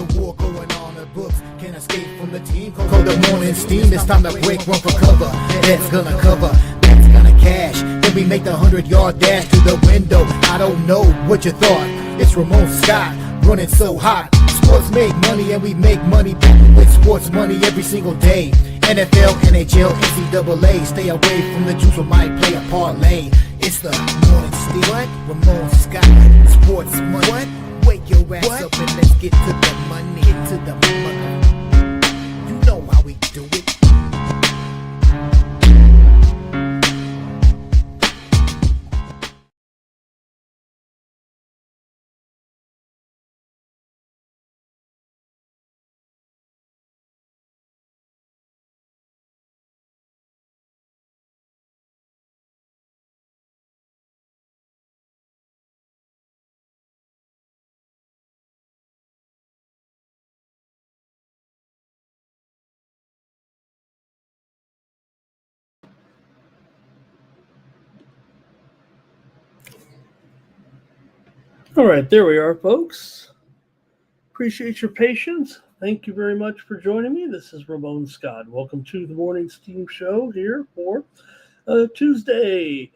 a war going on. The books can't escape from the team. Call the morning steam. It's time to break one for cover. That's gonna cover. That's gonna cash. Then we make the 100-yard dash to the window. I don't know what you thought. It's Ramon Scott running so hot. Sports make money and we make money with sports money every single day. NFL, NHL, NCAA. Stay away from the juice or might play a parlay. It's the morning steam. What? Ramon Scott. Sports money. What? Wake your ass up and let's get to the money. Get to the money. You know how we do it. All right, there we are, folks. Appreciate your patience. Thank you very much for joining me. This is Ramon Scott. Welcome to the Morning Steam Show here for Tuesday,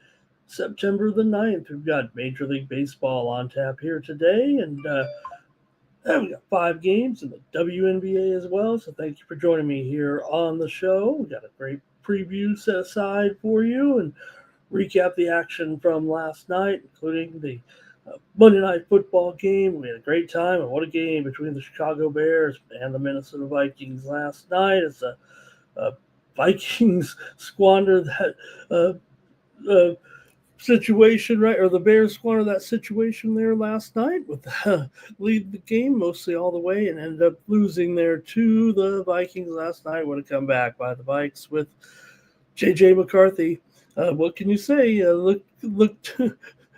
September the 9th. We've got Major League Baseball on tap here today, and we got 5 games in the WNBA as well. So thank you for joining me here on the show. We got a great preview set aside for you and recap the action from last night, including the Monday Night Football game. We had a great time, and what a game between the Chicago Bears and the Minnesota Vikings last night as the Vikings squandered that situation, right? Or the Bears squandered that situation there last night with lead the game mostly all the way and ended up losing there to the Vikings last night. What a comeback by the Vikes with J.J. McCarthy. What can you say?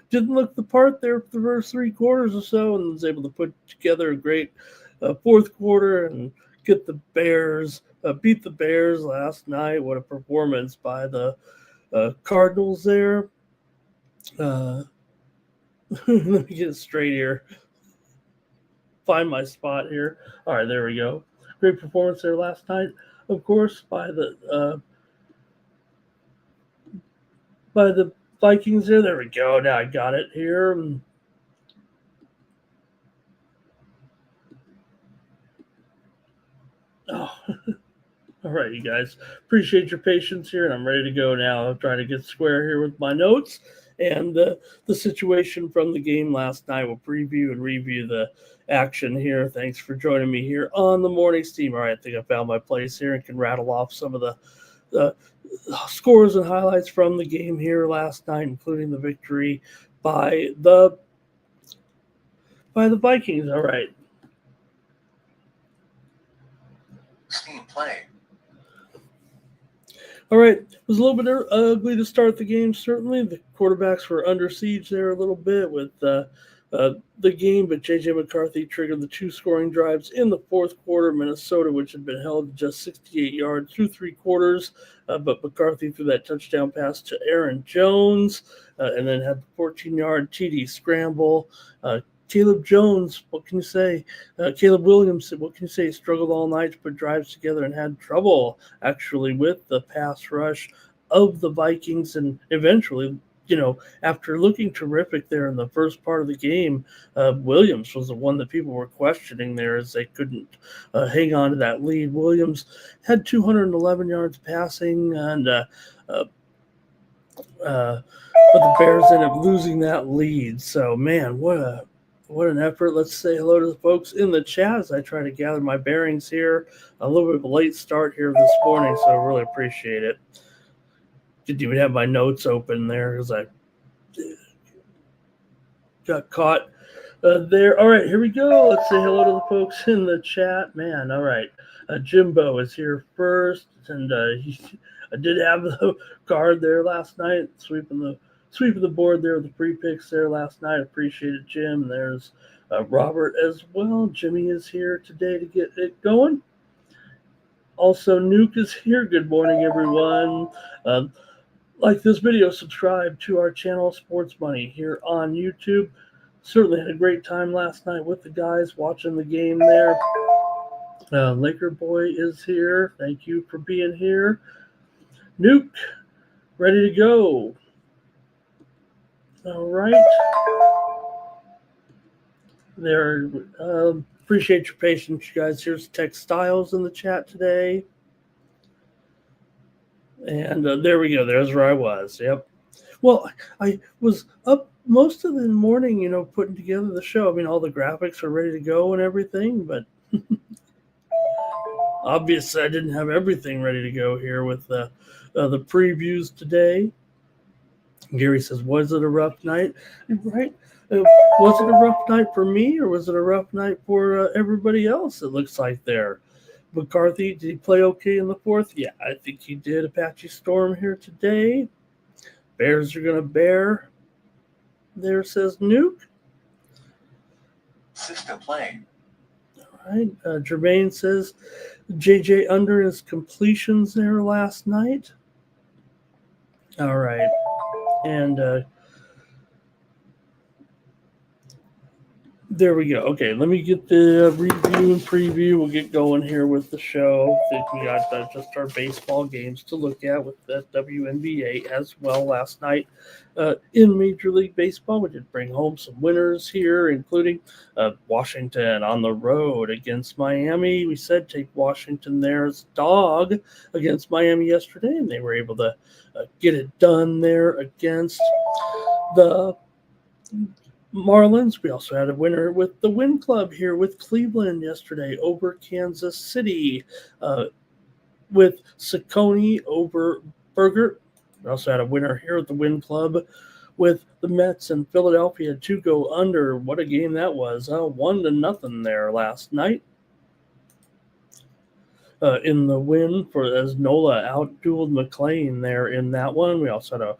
Didn't look the part there for the first 3 quarters or so, and was able to put together a great fourth quarter and get the Bears, beat the Bears last night. What a performance by the Cardinals there. Let me get it straight here. Find my spot here. All right, there we go. Great performance there last night, of course, by the Vikings there. There we go. Now I got it here. Oh, all right, you guys. Appreciate your patience here, and I'm ready to go now. I'm trying to get square here with my notes and the situation from the game last night. We'll preview and review the action here. Thanks for joining me here on the Morning Steam. All right, I think I found my place here and can rattle off some of the scores and highlights from the game here last night, including the victory by the Vikings. All right. Steam play. All right. It was a little bit ugly to start the game, certainly. The quarterbacks were under siege there a little bit with the game, but J.J. McCarthy triggered the 2 scoring drives in the fourth quarter. Minnesota, which had been held just 68 yards through 3 quarters, but McCarthy threw that touchdown pass to Aaron Jones and then had the 14-yard TD scramble. Caleb Jones, what can you say? Caleb Williams, what can you say? Struggled all night to put drives together and had trouble actually with the pass rush of the Vikings, and eventually, after looking terrific there in the first part of the game, Williams was the one that people were questioning there as they couldn't hang on to that lead. Williams had 211 yards passing, and but the Bears ended up losing that lead. So, man, what an effort. Let's say hello to the folks in the chat as I try to gather my bearings here. A little bit of a late start here this morning, so I really appreciate it. Didn't even have my notes open there because I got caught there. All right, here we go. Let's say hello to the folks in the chat. Man, all right. Jimbo is here first, and I did have the card there last night, sweeping the board there with the free picks there last night. Appreciate it, Jim. There's Robert as well. Jimmy is here today to get it going. Also, Nuke is here. Good morning, everyone. Like this video, subscribe to our channel, Sports Money, here on YouTube. certainly had a great time last night with the guys watching the game there. Laker Boy is here. Thank you for being here. Nuke, ready to go. All right. There. Appreciate your patience, you guys. Here's Tex Styles in the chat today. And there we go. There's where I was. Yep. Well, I was up most of the morning, putting together the show. I mean, all the graphics are ready to go and everything, but obviously I didn't have everything ready to go here with the previews today. Gary says, was it a rough night? Right. Was it a rough night for me, or was it a rough night for everybody else? It looks like there. McCarthy, did he play okay in the fourth? Yeah, I think he did. Apache Storm here today. Bears are going to bear. There says Nuke. System playing. All right. Jermaine says JJ under his completions there last night. All right. And there we go. Okay, let me get the review and preview. We'll get going here with the show. I think we got just our baseball games to look at with the WNBA as well last night. In Major League Baseball, we did bring home some winners here, including Washington on the road against Miami. We said take Washington there as dog against Miami yesterday, and they were able to get it done there against the Marlins. We also had a winner with the Win Club here with Cleveland yesterday over Kansas City, with Saccone over Berger. We also had a winner here at the Win Club with the Mets and Philadelphia to go under. What a game that was. 1-0 there last night. In the win for as Nola outdueled McLean there in that one. We also had a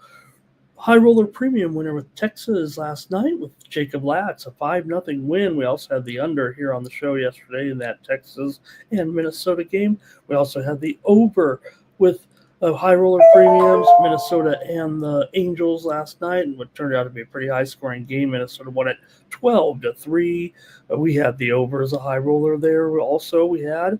high roller premium winner with Texas last night with Jacob Latz, a 5-0 win. We also had the under here on the show yesterday in that Texas and Minnesota game. We also had the over with high roller premiums, Minnesota and the Angels last night, and what turned out to be a pretty high scoring game. Minnesota won it 12-3. We had the over as a high roller there. Also, we had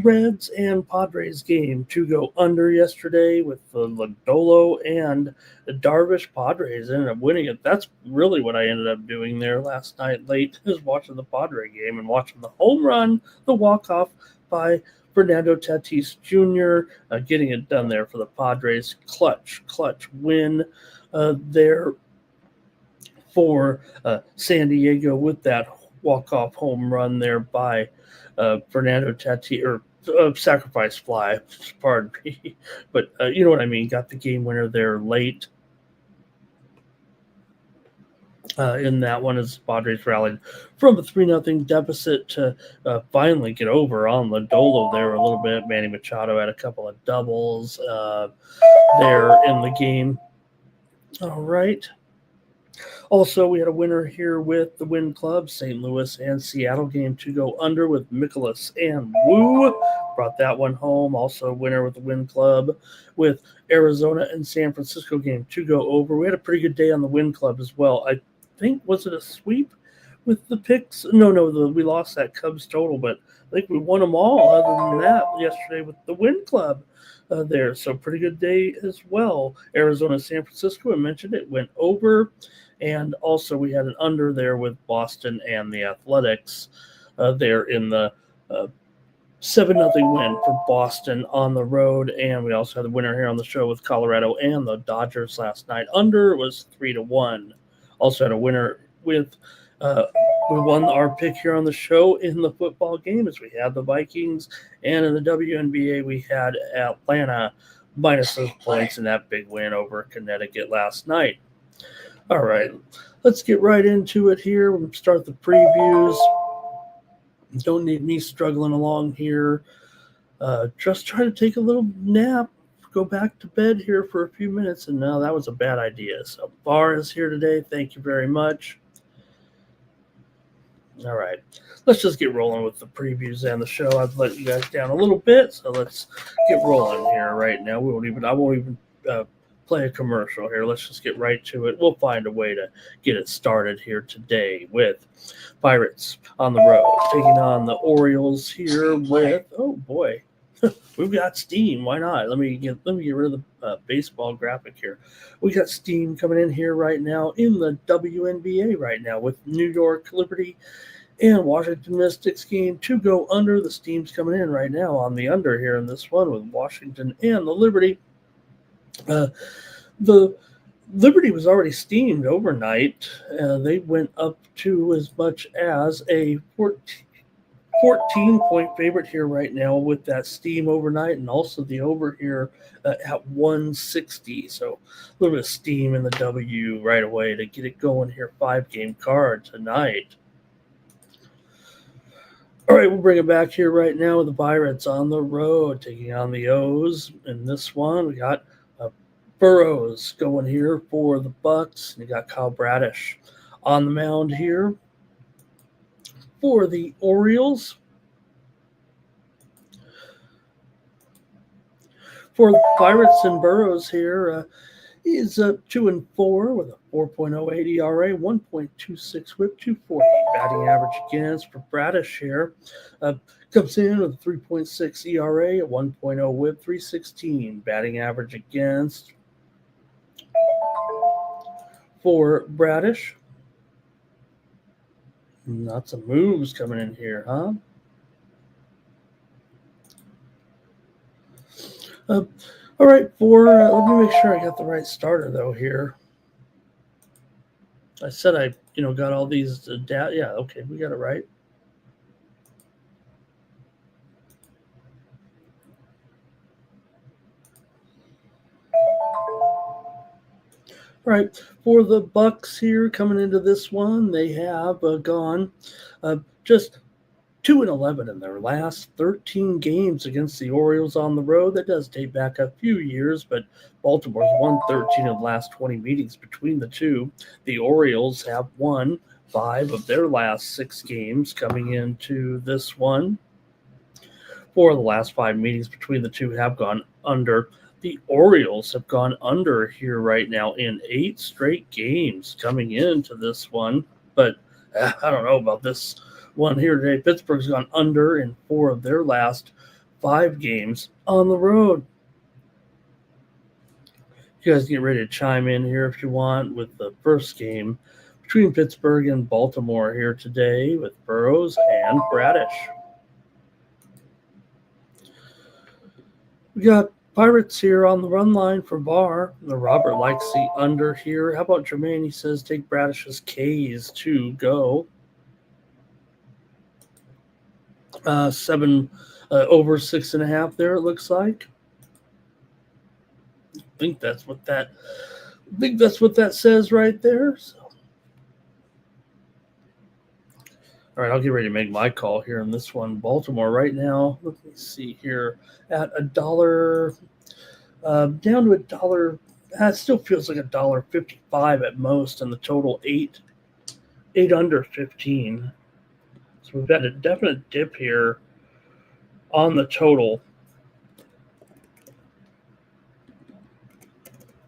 Reds and Padres game to go under yesterday with the Lodolo and the Darvish. Padres ended up winning it. That's really what I ended up doing there last night late, is watching the Padre game and watching the home run, the walk-off by Fernando Tatis Jr., getting it done there for the Padres. Clutch win there for San Diego with that walk-off home run there by Fernando Tatis, or sacrifice fly, pardon me. But you know what I mean. Got the game winner there late in that one as the Padres rallied from a 3-0 deficit to finally get over on Lodolo there a little bit. Manny Machado had a couple of doubles there in the game. All right. Also, we had a winner here with the Win Club, St. Louis and Seattle game to go under with Mikolas and Wu. Brought that one home. Also a winner with the Win Club with Arizona and San Francisco game to go over. We had a pretty good day on the Win Club as well. I think, was it a sweep with the picks? No, we lost that Cubs total, but I think we won them all other than that yesterday with the Win Club there. So pretty good day as well. Arizona, San Francisco, I mentioned it, went over. And also we had an under there with Boston and the Athletics there in the 7-0 win for Boston on the road. And we also had the winner here on the show with Colorado and the Dodgers last night. Under was 3-1. Also had a winner with we won our pick here on the show in the football game as we had the Vikings. And in the WNBA, we had Atlanta minus those points in that big win over Connecticut last night. All right, let's get right into it here. We'll start the previews. Don't need me struggling along here. Just try to take a little nap, go back to bed here for a few minutes, and no, that was a bad idea. So Bar is here today. Thank you very much. All right, let's just get rolling with the previews and the show. I've let you guys down a little bit, so let's get rolling here right now. I won't even play a commercial here. Let's just get right to it. We'll find a way to get it started here today with Pirates on the road taking on the Orioles here with, oh boy, we've got steam. Why not? Let me get rid of the baseball graphic here. We got steam coming in here right now in the WNBA right now with New York Liberty and Washington Mystics game to go under. The steam's coming in right now on the under here in this one with Washington and the Liberty. The Liberty was already steamed overnight. They went up to as much as a 14-point favorite here right now with that steam overnight, and also the over here at 160. So a little bit of steam in the W right away to get it going here. 5-game card tonight. All right, we'll bring it back here right now with the Pirates on the road taking on the O's. In this one, we got Burrows going here for the Bucks. And you got Kyle Bradish on the mound here for the Orioles. For the Pirates and Burrows here, is 2-4 with a 4.08 ERA, 1.26 WHIP, 240 batting average against. For Bradish here, comes in with a 3.6 ERA, a 1.0 WHIP, 316 batting average against. For Bradish, lots of moves coming in here, huh? All right, let me make sure I got the right starter though here. I said I, got all these data. Yeah, okay, we got it right. All right, for the Bucks here coming into this one, they have gone just 2-11 in their last 13 games against the Orioles on the road. That does date back a few years, but Baltimore's won 13 of the last 20 meetings between the two. The Orioles have won 5 of their last 6 games coming into this one. 4 of the last 5 meetings between the two have gone under. The Orioles have gone under here right now in 8 straight games coming into this one, but I don't know about this one here today. Pittsburgh's gone under in 4 of their last 5 games on the road. You guys get ready to chime in here if you want with the first game between Pittsburgh and Baltimore here today with Burrows and Bradish. We got Pirates here on the run line for Barr. The Robert likes the under here. How about Jermaine? He says take Bradish's K's to go. 7 over 6.5 there, it looks like. I think that's what that says right there. So. All right, I'll get ready to make my call here in this one. Baltimore right now, let me see here, at $1, down to $1. That still feels like $1.55 at most, and the total 8 under 15. So we've got a definite dip here on the total.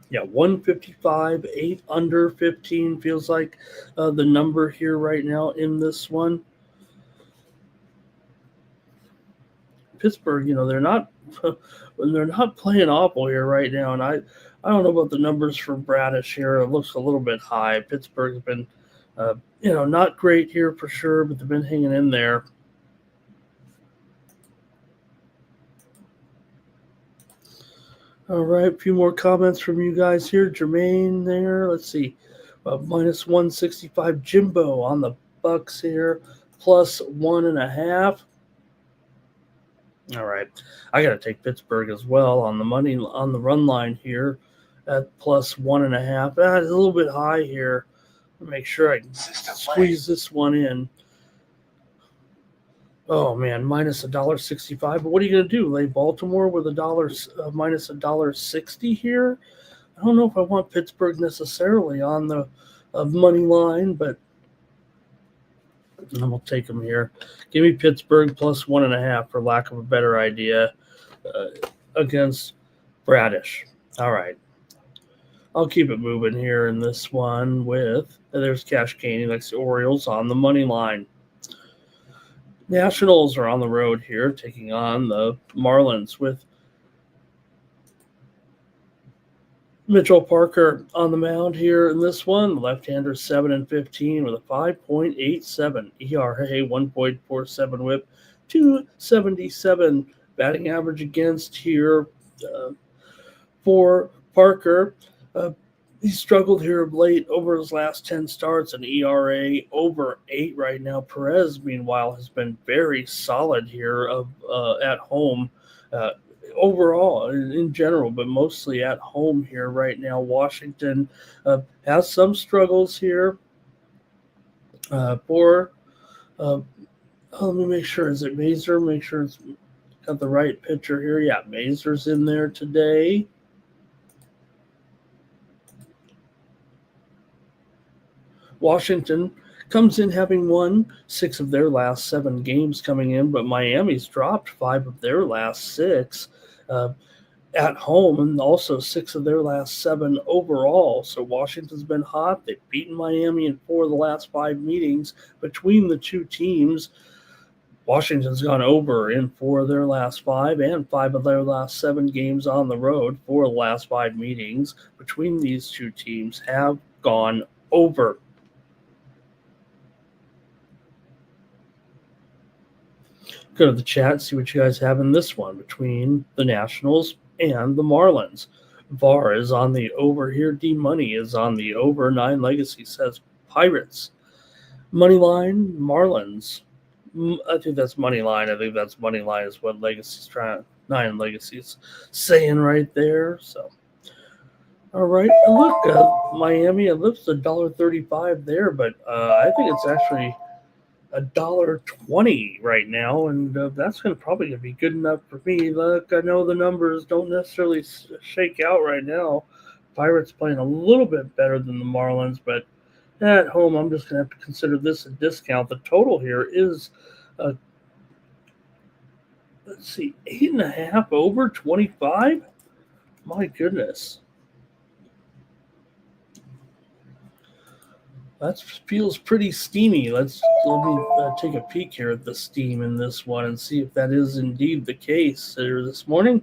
Yeah, 155, 8 under 15 feels like the number here right now in this one. Pittsburgh, they're not playing awful here right now, and I don't know about the numbers for Bradish here. It looks a little bit high. Pittsburgh's been not great here for sure, but they've been hanging in there. All right, a few more comments from you guys here. Jermaine there. Let's see. Minus 165. Jimbo on the Bucks here. Plus 1.5. All right. I got to take Pittsburgh as well on the money on the run line here at plus 1.5. It's a little bit high here. Make sure I can squeeze this one in. Oh man, minus $1.65. But what are you going to do? Lay Baltimore with minus $1.60 here? I don't know if I want Pittsburgh necessarily on the money line, but I'm going to take them here. Give me Pittsburgh plus 1.5 for lack of a better idea against Bradish. All right. I'll keep it moving here in this one with, there's Cash Caney, that's the Orioles on the money line. Nationals are on the road here, taking on the Marlins with Mitchell Parker on the mound here in this one. The left-hander 7-15 with a 5.87 ERA, 1.47 WHIP, 277 batting average against here for Parker. He struggled here of late over his last 10 starts, an ERA over 8 right now. Perez, meanwhile, has been very solid here at home overall in general, but mostly at home here right now. Washington has some struggles here for let me make sure, is it Mazur? Make sure it's got the right pitcher here. Yeah, Mazur's in there today. Washington comes in having won 6 of their last 7 games coming in, but Miami's dropped 5 of their last 6 at home, and also 6 of their last 7 overall. So Washington's been hot. They've beaten Miami in 4 of the last 5 meetings between the two teams. Washington's gone over in 4 of their last 5 and 5 of their last 7 games on the road. 4 of the last 5 meetings between these two teams have gone over. Go to the chat, see what you guys have in this one between the Nationals and the Marlins. VAR is on the over here. D-Money is on the over. 9 Legacy says Pirates. Moneyline, Marlins. I think that's Moneyline. I think that's Moneyline is what Legacy's trying. 9 Legacy's saying right there. So, all right. Look, Miami, it lifts $1.35 there, but I think it's actually $1.20 right now, and that's probably going to be good enough for me. Look, I know the numbers don't necessarily shake out right now. Pirates playing a little bit better than the Marlins, but at home, I'm just going to have to consider this a discount. The total here is, let's see, 8.5 over 25. My goodness. That feels pretty steamy. Let me take a peek here at the steam in this one and see if that is indeed the case here this morning.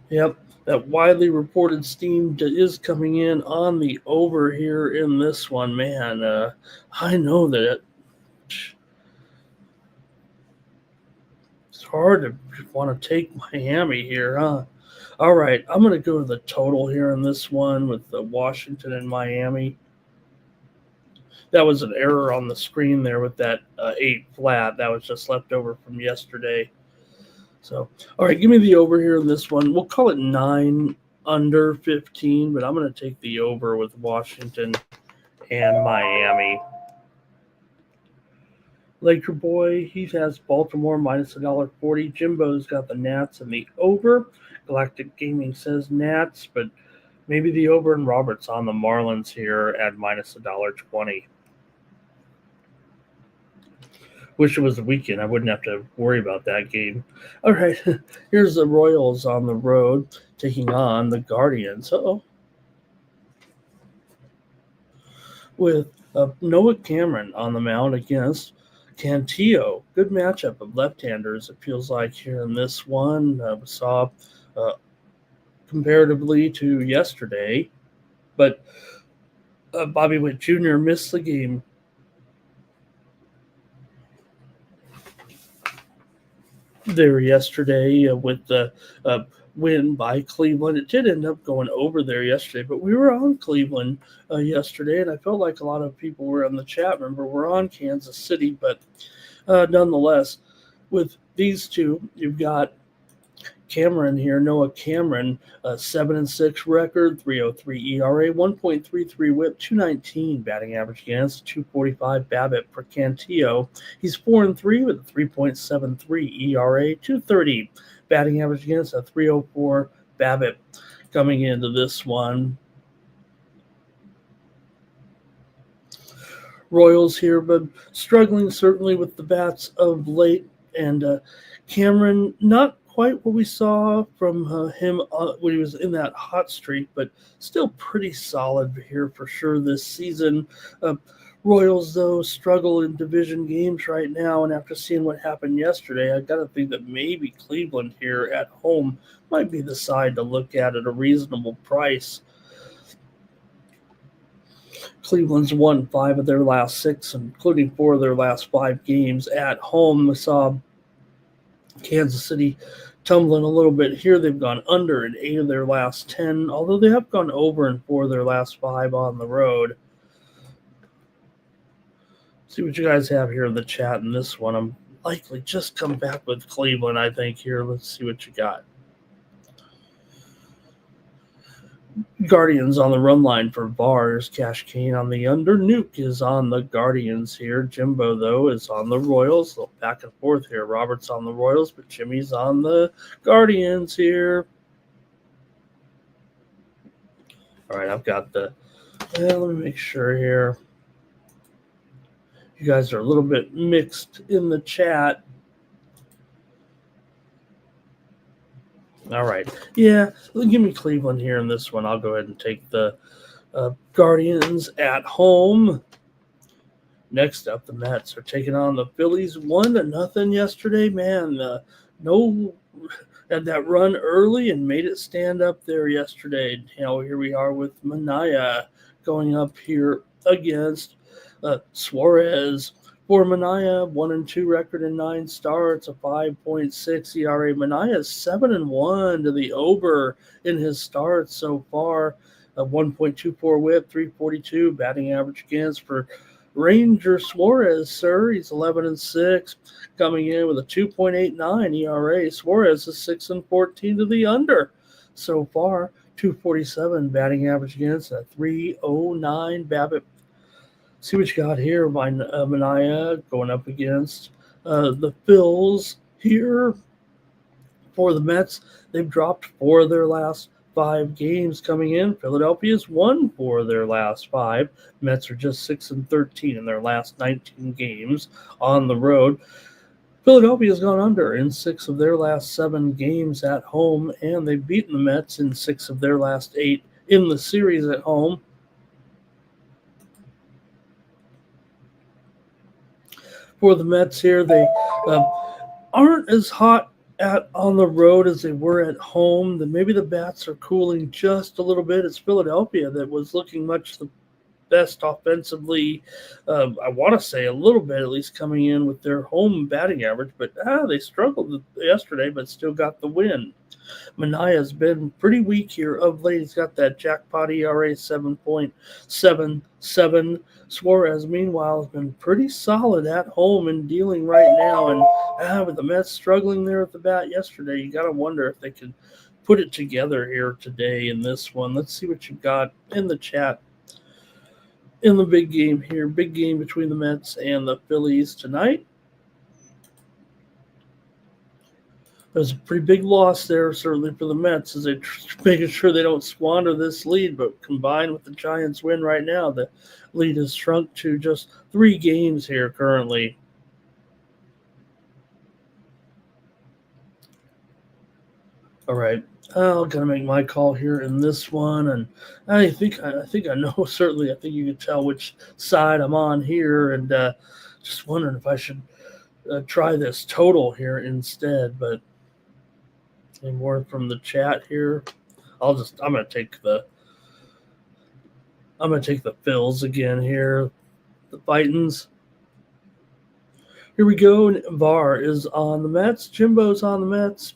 Yep, that widely reported steam is coming in on the over here in this one. Man, I know that hard to want to take Miami here, huh? All right, I'm going to go to the total here in this one with the Washington and Miami. That was an error on the screen there with that 8 flat. That was just left over from yesterday. So, all right, give me the over here in this one. We'll call it 9 under 15, but I'm going to take the over with Washington and Miami. Laker Boy, he has Baltimore minus $1.40. Jimbo's got the Nats and the over. Galactic Gaming says Nats, but maybe the over, and Roberts on the Marlins here at minus $1.20. Wish it was the weekend. I wouldn't have to worry about that game. All right, here's the Royals on the road taking on the Guardians. With Noah Cameron on the mound against Cantillo. Good matchup of left-handers, it feels like, here in this one. We saw comparatively to yesterday, but Bobby Witt Jr. missed the game. There yesterday with the win by Cleveland. It did end up going over there yesterday, but we were on Cleveland yesterday, and I felt like a lot of people were in the chat. Remember, we're on Kansas City, but nonetheless, with these two, you've got Cameron here, Noah Cameron, 7-6 record, 3.03 ERA, 1.33 WHIP, 219 batting average against, 245 BABIP for Cantillo. He's 4-3 with a 3.73 ERA, 230 batting average against, a 3.04 BABIP coming into this one. Royals here, but struggling certainly with the bats of late. And Cameron, not quite what we saw from him when he was in that hot streak, but still pretty solid here for sure this season. Royals, though, struggle in division games right now, and after seeing what happened yesterday, I got to think that maybe Cleveland here at home might be the side to look at a reasonable price. Cleveland's won 5 of their last 6, including 4 of their last 5 games at home. We saw Kansas City tumbling a little bit here. They've gone under in 8 of their last 10, although they have gone over in 4 of their last 5 on the road. See what you guys have here in the chat in this one. I'm likely just come back with Cleveland, I think, here. Let's see what you got. Guardians on the run line for Bars. Cash Kane on the under. Nuke is on the Guardians here. Jimbo, though, is on the Royals. So back and forth here. Robert's on the Royals, but Jimmy's on the Guardians here. All right, I've got the... let me make sure here. You guys are a little bit mixed in the chat. All right. Yeah, give me Cleveland here in this one. I'll go ahead and take the Guardians at home. Next up, the Mets are taking on the Phillies 1-0 yesterday. Man, no had that run early and made it stand up there yesterday. Here we are with Manaea going up here against Suarez. For Manaea, 1-2 record in 9 starts, a 5.6 ERA. Manaea is 7-1 to the over in his starts so far. A 1.24 WHIP, 342 batting average against for Ranger Suarez, sir. He's 11-6, coming in with a 2.89 ERA. Suarez is 6-14 to the under so far. 247 batting average against, a 309 BABIP. See what you got here by Manaea going up against the Phils here for the Mets. They've dropped 4 of their last 5 games coming in. Philadelphia's won 4 of their last 5. Mets are just 6-13 in their last 19 games on the road. Philadelphia's gone under in 6 of their last 7 games at home, and they've beaten the Mets in 6 of their last 8 in the series at home. For the Mets here, they aren't as hot on the road as they were at home. Maybe the bats are cooling just a little bit. It's Philadelphia that was looking much the best offensively. I want to say a little bit, at least coming in with their home batting average, but they struggled yesterday, but still got the win. Manaea's been pretty weak here of late. He's got that jackpot ERA 7.77. Suarez, meanwhile, has been pretty solid at home and dealing right now. And with the Mets struggling there at the bat yesterday, you got to wonder if they can put it together here today in this one. Let's see what you got in the chat. In the big game here, big game between the Mets and the Phillies tonight. There's a pretty big loss there, certainly for the Mets, as they're making sure they don't squander this lead. But combined with the Giants' win right now, the lead has shrunk to just 3 games here currently. All right, I'm gonna make my call here in this one, and I think I know certainly. I think you can tell which side I'm on here, and just wondering if I should try this total here instead, but. Any more from the chat here? I'm gonna take the Phils again here. The Titans. Here we go. VAR is on the Mets. Jimbo's on the Mets.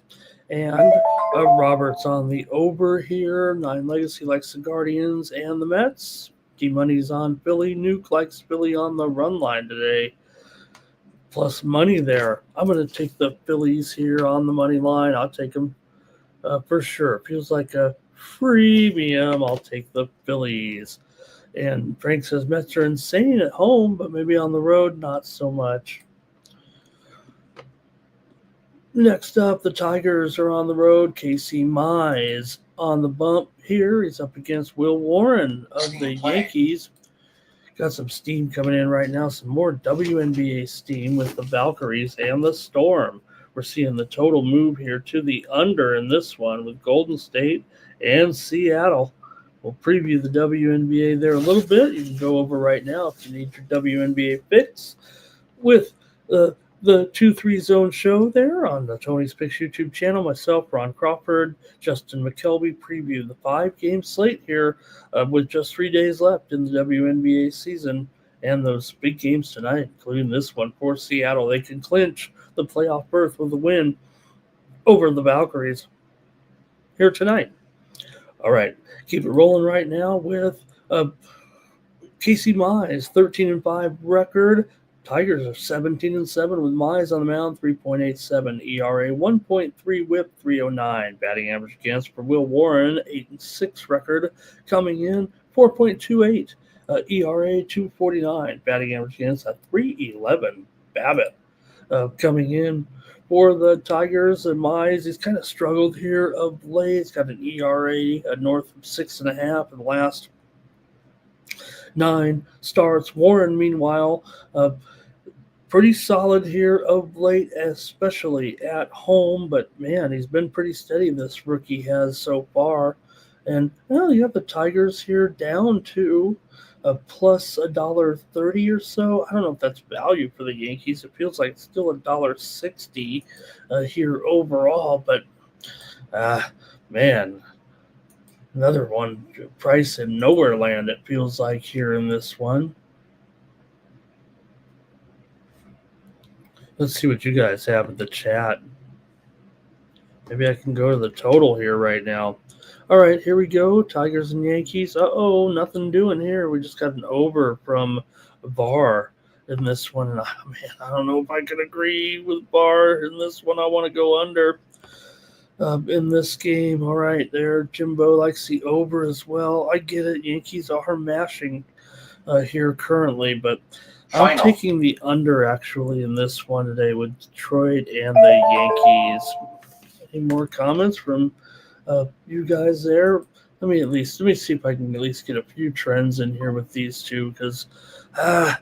And Robert's on the over here. 9 Legacy likes the Guardians and the Mets. D-Money's on Philly. Nuke likes Philly on the run line today. Plus money there. I'm going to take the Phillies here on the money line. I'll take them for sure. Feels like a freemium. I'll take the Phillies. And Frank says Mets are insane at home, but maybe on the road, not so much. Next up, the Tigers are on the road. Casey Mize on the bump here. He's up against Will Warren of the Yankees. Got some steam coming in right now, some more WNBA steam with the Valkyries and the Storm. We're seeing the total move here to the under in this one with Golden State and Seattle. We'll preview the WNBA there a little bit. You can go over right now if you need your WNBA fix with the 2-3 Zone show there on the Tony's Picks YouTube channel. Myself, Ron Crawford, Justin McKelvey preview the 5-game slate here with just 3 days left in the WNBA season and those big games tonight, including this one for Seattle. They can clinch the playoff berth with a win over the Valkyries here tonight. All right, keep it rolling right now with Casey Mize, 13-5 record. Tigers are 17-7 with Mize on the mound, 3.87 ERA, 1.3 WHIP, 309 batting average against. For Will Warren, 8-6 record coming in, 4.28 ERA, 249 batting average against, a 311 BABIP coming in for the Tigers. And Mize, he's kind of struggled here of late. He's got an ERA north of 6.5 in the last 9 starts. Warren, meanwhile, pretty solid here of late, especially at home. But, man, he's been pretty steady, this rookie has so far. And, well, you have the Tigers here down to plus $1.30 or so. I don't know if that's value for the Yankees. It feels like it's still $1.60 here overall. But, man, another one price in nowhere land, it feels like, here in this one. Let's see what you guys have in the chat. Maybe I can go to the total here right now. All right, here we go. Tigers and Yankees. Uh-oh, nothing doing here. We just got an over from VAR in this one. And, man, I don't know if I can agree with VAR in this one. I want to go under in this game. All right, there. Jimbo likes the over as well. I get it. Yankees are mashing here currently, but I'm taking the under, actually, in this one today with Detroit and the Yankees. Any more comments from you guys there? Let me see if I can at least get a few trends in here with these two, because let's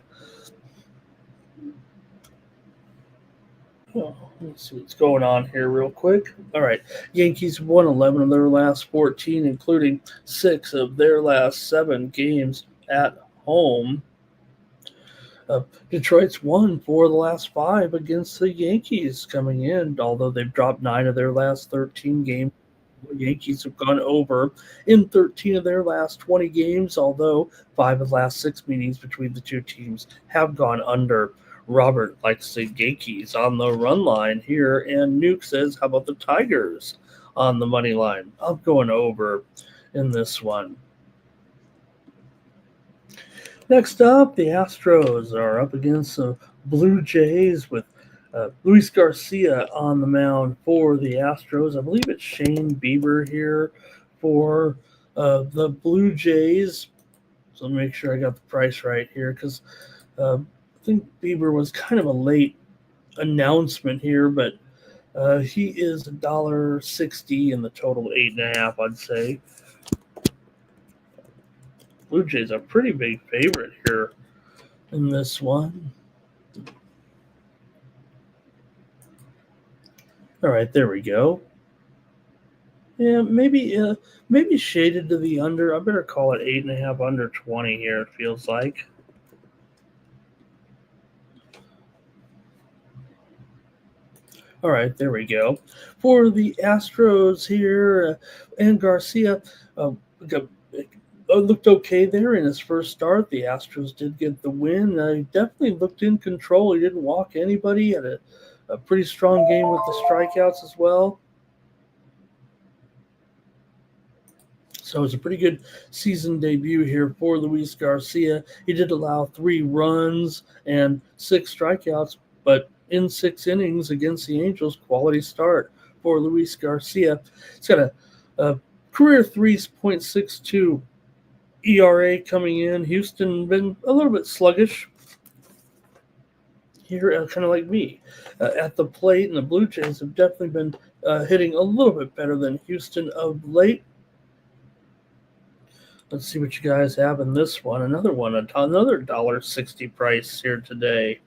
see what's going on here real quick. All right, Yankees won 11 of their last 14, including 6 of their last 7 games at home. Detroit's won 4 of the last 5 against the Yankees coming in, although they've dropped 9 of their last 13 games. The Yankees have gone over in 13 of their last 20 games, although 5 of the last 6 meetings between the two teams have gone under. Robert likes the Yankees on the run line here, and Nuke says, how about the Tigers on the money line? I'm going over in this one. Next up, the Astros are up against the Blue Jays with Luis Garcia on the mound for the Astros. I believe it's Shane Bieber here for the Blue Jays. So let me make sure I got the price right here, because I think Bieber was kind of a late announcement here, but he is $1.60 and the total 8.5, I'd say. Blue Jays are a pretty big favorite here in this one. All right, there we go. Yeah, maybe shaded to the under. I better call it 8.5 under 20 here, it feels like. All right, there we go. For the Astros here, and Garcia looked okay there in his first start. The Astros did get the win. He definitely looked in control. He didn't walk anybody. Had a pretty strong game with the strikeouts as well. So it's a pretty good season debut here for Luis Garcia. He did allow 3 runs and 6 strikeouts, but in 6 innings against the Angels, quality start for Luis Garcia. He's got a career 3.62 ERA coming in. Houston been a little bit sluggish here, kind of like me at the plate, and the Blue Jays have definitely been hitting a little bit better than Houston of late. Let's see what you guys have in this one. Another $1.60 price here today.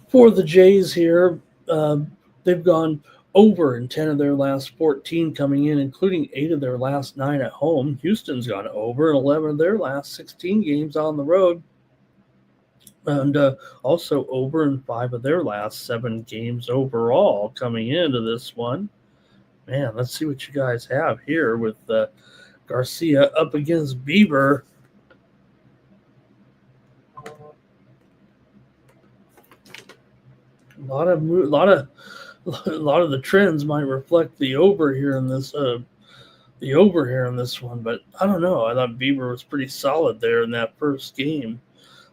For the Jays here, they've gone over in 10 of their last 14 coming in, including 8 of their last 9 at home. Houston's gone over in 11 of their last 16 games on the road. And also over in 5 of their last 7 games overall coming into this one. Man, let's see what you guys have here with Garcia up against Bieber. A lot of the trends might reflect the over here in this one, but I don't know. I thought Bieber was pretty solid there in that first game.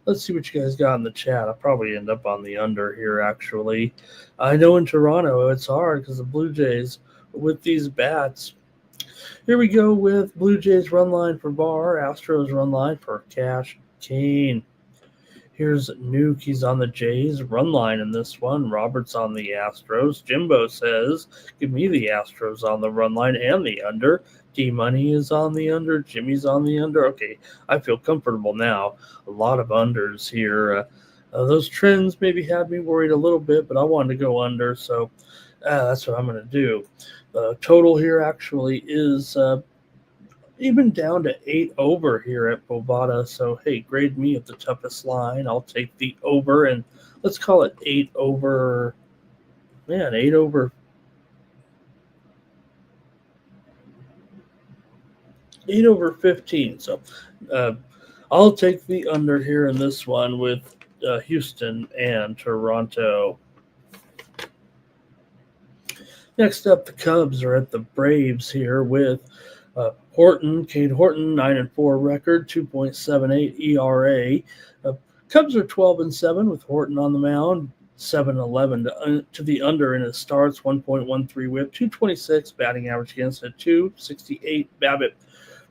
Let's see what you guys got in the chat. I'll probably end up on the under here, actually. I know in Toronto it's hard because the Blue Jays with these bats. Here we go with Blue Jays run line for Barr, Astros run line for Cash Kane. Here's Nuke. He's on the Jays. Run line in this one. Robert's on the Astros. Jimbo says, give me the Astros on the run line and the under. D-Money is on the under. Jimmy's on the under. Okay, I feel comfortable now. A lot of unders here. Those trends maybe had me worried a little bit, but I wanted to go under, so that's what I'm going to do. The total here actually is even down to 8 over here at Bovada. So, hey, grade me at the toughest line. I'll take the over, and let's call it 8 over. Man, 8 over. 8 over 15. So, I'll take the under here in this one with Houston and Toronto. Next up, the Cubs are at the Braves here with Horton, Cade Horton, 9-4 record, 2.78 ERA. Cubs are 12-7 with Horton on the mound, 7-11 to the under in his starts, 1.13 WHIP, 226 batting average against a 268 BABIP.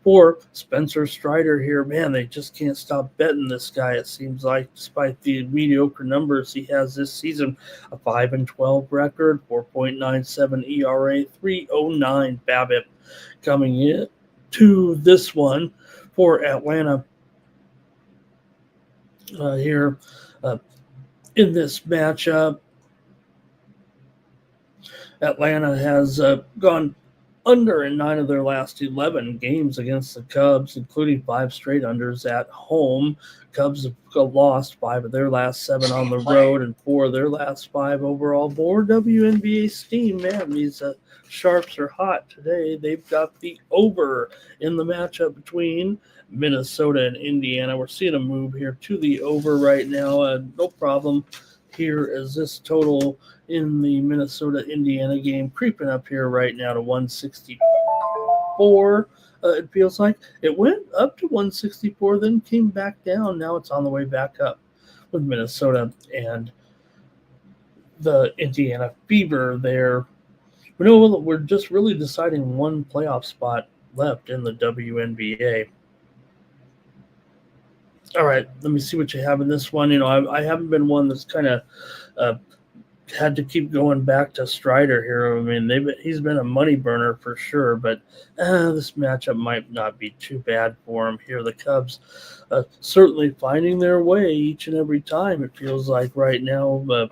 For Spencer Strider here, man, they just can't stop betting this guy, it seems like, despite the mediocre numbers he has this season. A 5-12 record, 4.97 ERA, 309 BABIP. Coming in to this one for Atlanta here in this matchup. Atlanta has gone under in 9 of their last 11 games against the Cubs, including 5 straight unders at home. Cubs have lost 5 of their last 7 on the road and 4 of their last 5 overall. More WNBA steam, man. These Sharps are hot today. They've got the over in the matchup between Minnesota and Indiana. We're seeing a move here to the over right now. No problem here as this total in the Minnesota-Indiana game creeping up here right now to 164. It feels like it went up to 164, then came back down. Now it's on the way back up with Minnesota and the Indiana Fever there. We know we're just really deciding one playoff spot left in the WNBA. All right, let me see what you have in this one. You know, I haven't been one that's kind of had to keep going back to Strider here. I mean, he's been a money burner for sure, but this matchup might not be too bad for him here. The Cubs certainly finding their way each and every time, it feels like right now. But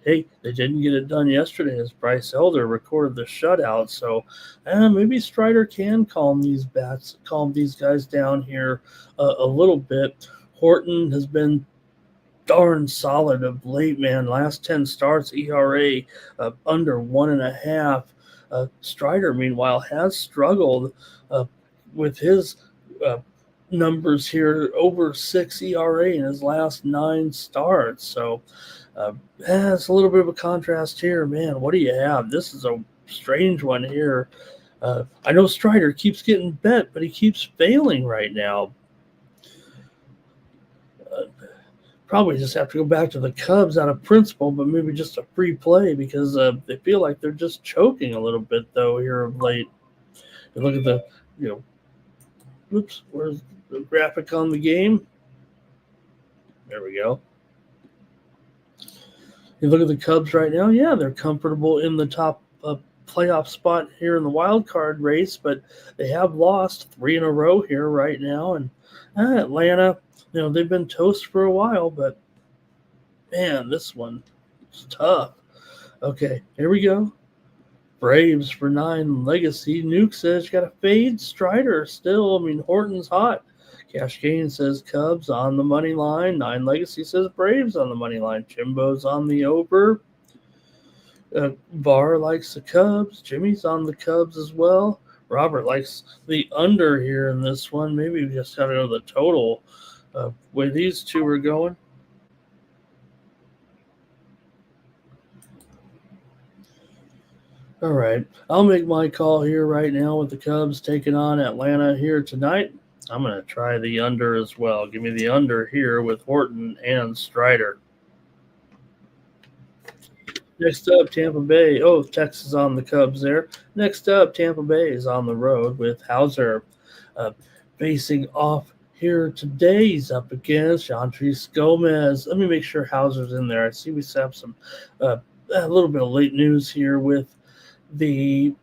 hey, they didn't get it done yesterday as Bryce Elder recorded the shutout. So maybe Strider can calm these guys down here a little bit. Horton has been darn solid of late, man. Last 10 starts, ERA under 1.5. Strider, meanwhile, has struggled with his numbers here, over 6 ERA in his last 9 starts. So it's a little bit of a contrast here, man. What do you have? This is a strange one here. I know Strider keeps getting bet, but he keeps failing right now. Probably just have to go back to the Cubs out of principle, but maybe just a free play because they feel like they're just choking a little bit, though, here of late. And look at the, where's the graphic on the game? There we go. You look at the Cubs right now. Yeah, they're comfortable in the top playoff spot here in the wild card race, but they have lost 3 in a row here right now. And Atlanta, they've been toast for a while, but man, this one is tough. Okay, here we go. Braves for 9 legacy. Nuke says you got to fade Strider still. I mean, Horton's hot. Cash Gain says Cubs on the money line. 9 legacy says Braves on the money line. Jimbo's on the over. Bar likes the Cubs. Jimmy's on the Cubs as well. Robert likes the under here in this one. Maybe we just got to know the total where these two are going. All right, I'll make my call here right now with the Cubs taking on Atlanta here tonight. I'm going to try the under as well. Give me the under here with Horton and Strider. Next up, Tampa Bay. Oh, Texas on the Cubs there. Next up, Tampa Bay is on the road with Hauser facing off here today. He's up against Andres Gomez. Let me make sure Hauser's in there. I see we have some a little bit of late news here with the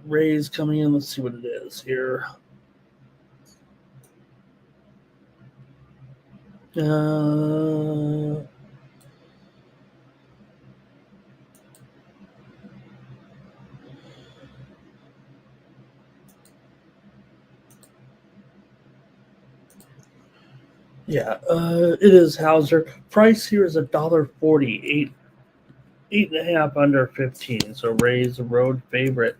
Rays coming in. Let's see what it is here. It is Hauser. Price here is $1.48. 8.5 under 15. So Rays a road favorite.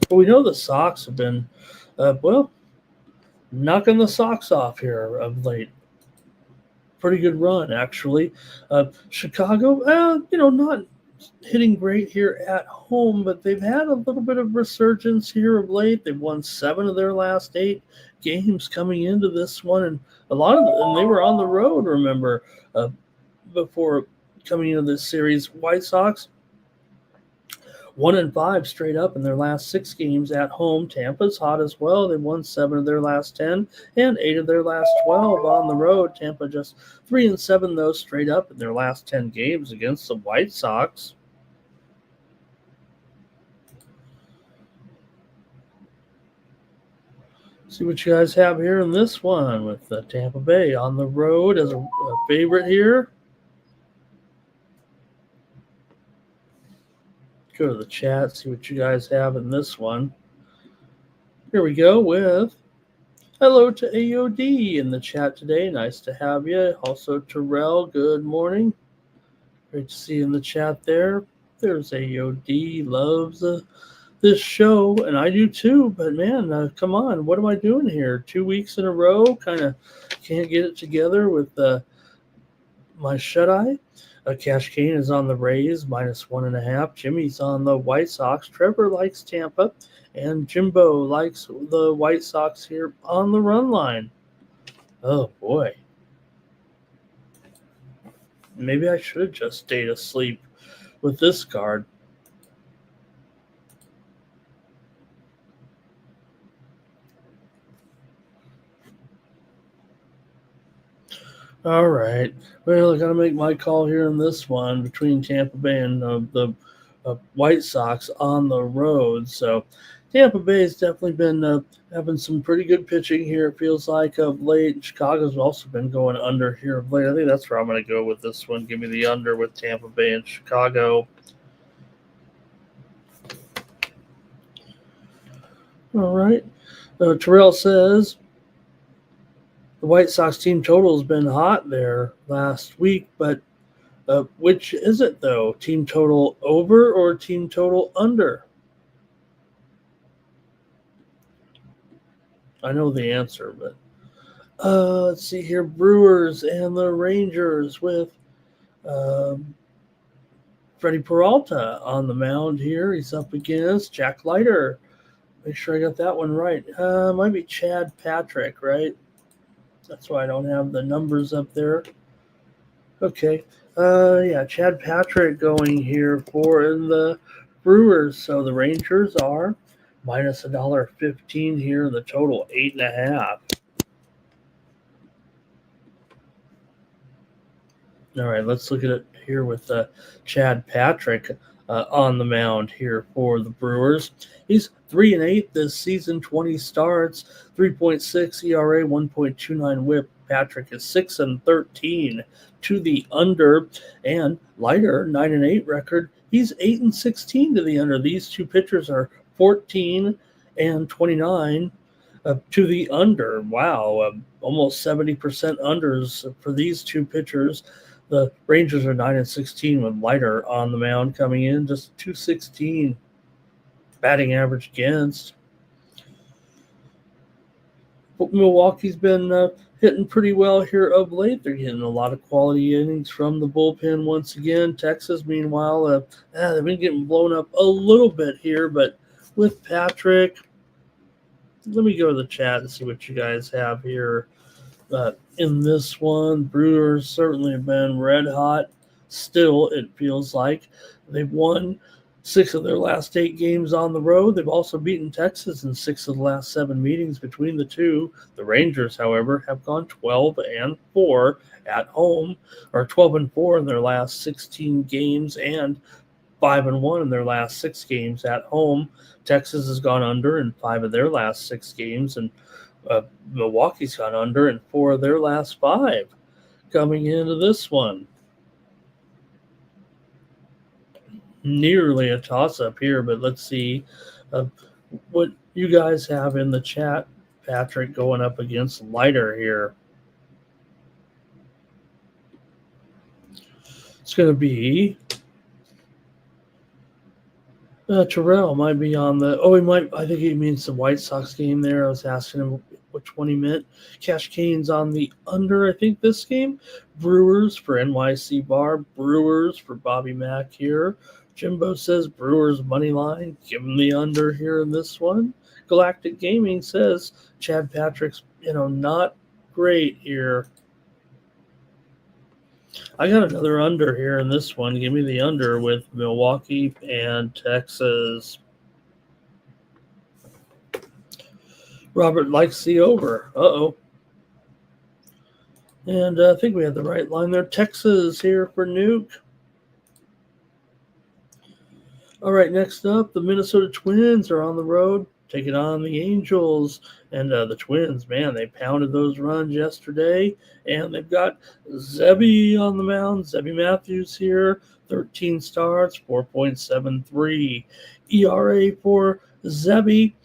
But we know the Sox have been, knocking the socks off here of late. Pretty good run, actually. Chicago, not hitting great here at home, but they've had a little bit of resurgence here of late. They've won 7 of their last 8 games coming into this one, and a lot of them, they were on the road, remember, before coming into this series. White Sox 1-5 straight up in their last 6 games at home. Tampa's hot as well. They won 7 of their last 10 and 8 of their last 12 on the road. Tampa just 3-7 though straight up in their last 10 games against the White Sox. See what you guys have here in this one with Tampa Bay on the road as a favorite here. Go to the chat, see what you guys have in this one. Here we go with hello to AOD in the chat today. Nice to have you. Also, Terrell, good morning. Great to see you in the chat there. There's AOD, loves this show, and I do too. But man, come on, what am I doing here? 2 weeks in a row, kind of can't get it together with my shut-eye. Cash Kane is on the Rays, -1.5. Jimmy's on the White Sox. Trevor likes Tampa. And Jimbo likes the White Sox here on the run line. Oh, boy. Maybe I should have just stayed asleep with this card. All right. Well, I got to make my call here in this one between Tampa Bay and the White Sox on the road. So Tampa Bay has definitely been having some pretty good pitching here, it feels like, of late. Chicago's also been going under here of late. I think that's where I'm going to go with this one. Give me the under with Tampa Bay and Chicago. All right. Terrell says, the White Sox team total has been hot there last week, but which is it, though? Team total over or team total under? I know the answer, but let's see here. Brewers and the Rangers with Freddie Peralta on the mound here. He's up against Jack Leiter. Make sure I got that one right. Might be Chad Patrick, right? That's why I don't have the numbers up there. Okay. Chad Patrick going here for the Brewers. So the Rangers are -$1.15 here. The total 8.5. All right, let's look at it here with Chad Patrick on the mound here for the Brewers. He's 3-8 this season, 20 starts, 3.6 ERA, 1.29 WHIP. Patrick is 6-13 to the under, and Leiter 9-8 record. He's 8-16 to the under. These two pitchers are 14 and 29 to the under. Wow, almost 70% unders for these two pitchers. The Rangers are 9-16 with Leiter on the mound coming in, just 216 batting average against. But Milwaukee's been hitting pretty well here of late. They're getting a lot of quality innings from the bullpen once again. Texas, meanwhile, they've been getting blown up a little bit here, but with Patrick, let me go to the chat and see what you guys have here. In this one, Brewers certainly have been red hot. Still, it feels like they've won 6 of their last 8 games on the road. They've also beaten Texas in 6 of the last 7 meetings between the two. The Rangers, however, have gone 12-4 at home, or 12-4 in their last 16 games, and 5-1 in their last 6 games at home. Texas has gone under in 5 of their last 6 games, and Milwaukee's gone under in 4 of their last 5 coming into this one. Nearly a toss-up here, but let's see what you guys have in the chat. Patrick going up against Leiter here. It's going to be Terrell might be on the. Oh, he might. I think he means the White Sox game there. I was asking him which one he meant. Cash Kane's on the under, I think, this game. Brewers for NYC Bar. Brewers for Bobby Mack here. Jimbo says Brewers Moneyline. Give him the under here in this one. Galactic Gaming says Chad Patrick's, not great here. I got another under here in this one. Give me the under with Milwaukee and Texas. Robert likes the over. Uh-oh. And I think we had the right line there. Texas here for Nuke. All right, next up, the Minnesota Twins are on the road, taking on the Angels. And the Twins, man, they pounded those runs yesterday. And they've got Zebby on the mound. Zebby Matthews here, 13 starts, 4.73 ERA for Zebby.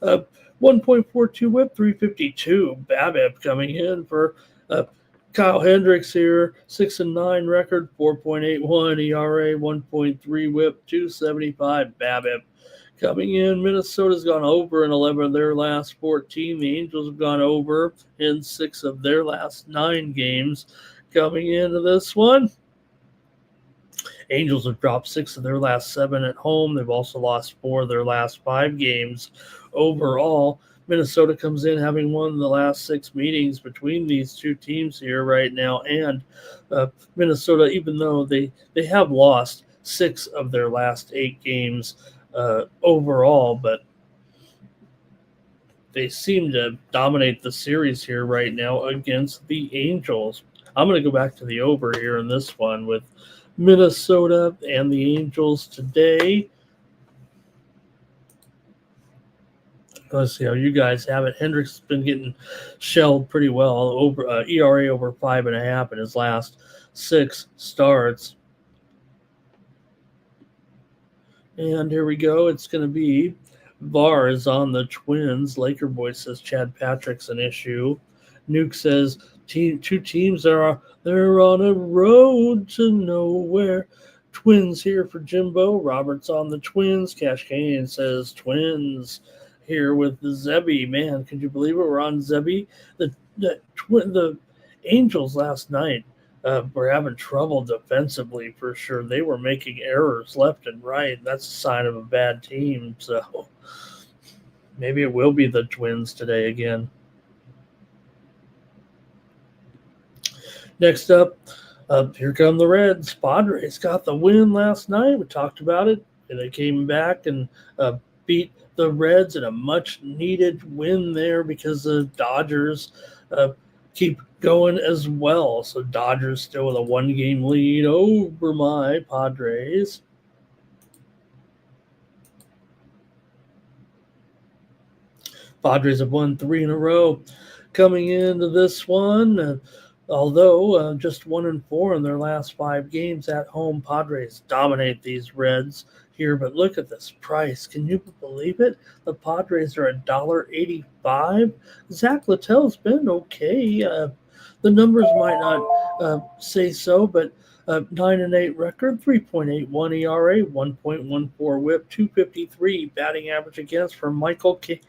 1.42 whip, 352. BABIP coming in for Kyle Hendricks here, 6-9 record, 4.81 ERA, 1.3 whip, 275 BABIP. Coming in, Minnesota's gone over in 11 of their last 14. The Angels have gone over in 6 of their last 9 games. Coming into this one, Angels have dropped 6 of their last 7 at home. They've also lost 4 of their last 5 games overall. Minnesota comes in having won the last 6 meetings between these two teams here right now. And Minnesota, even though they have lost 6 of their last 8 games overall, but they seem to dominate the series here right now against the Angels. I'm going to go back to the over here in this one with Minnesota and the Angels today. Let's see how you guys have it. Hendricks has been getting shelled pretty well. Over ERA over 5.5 in his last 6 starts. And here we go. It's going to be VAR is on the Twins. Laker Boy says Chad Patrick's an issue. Nuke says two teams they're on a road to nowhere. Twins here for Jimbo. Robert's on the Twins. Cash Kane says Twins here with the Zebby. Man, could you believe it? We're on Zebby. The Angels last night were having trouble defensively for sure. They were making errors left and right. That's a sign of a bad team. So maybe it will be the Twins today again. Next up, here come the Reds. Padres got the win last night. We talked about it. And they came back and beat the Reds in a much-needed win there because the Dodgers keep going as well. So Dodgers still with a 1-game lead over my Padres. Padres have won 3 in a row coming into this one. Although just 1-4 in their last 5 games at home, Padres dominate these Reds here. But look at this price. Can you believe it? The Padres are $1.85. Zach Littell's been okay. The numbers might not say so, but 9-8 record, 3.81 ERA, 1.14 WHIP, 253 batting average against for Michael King.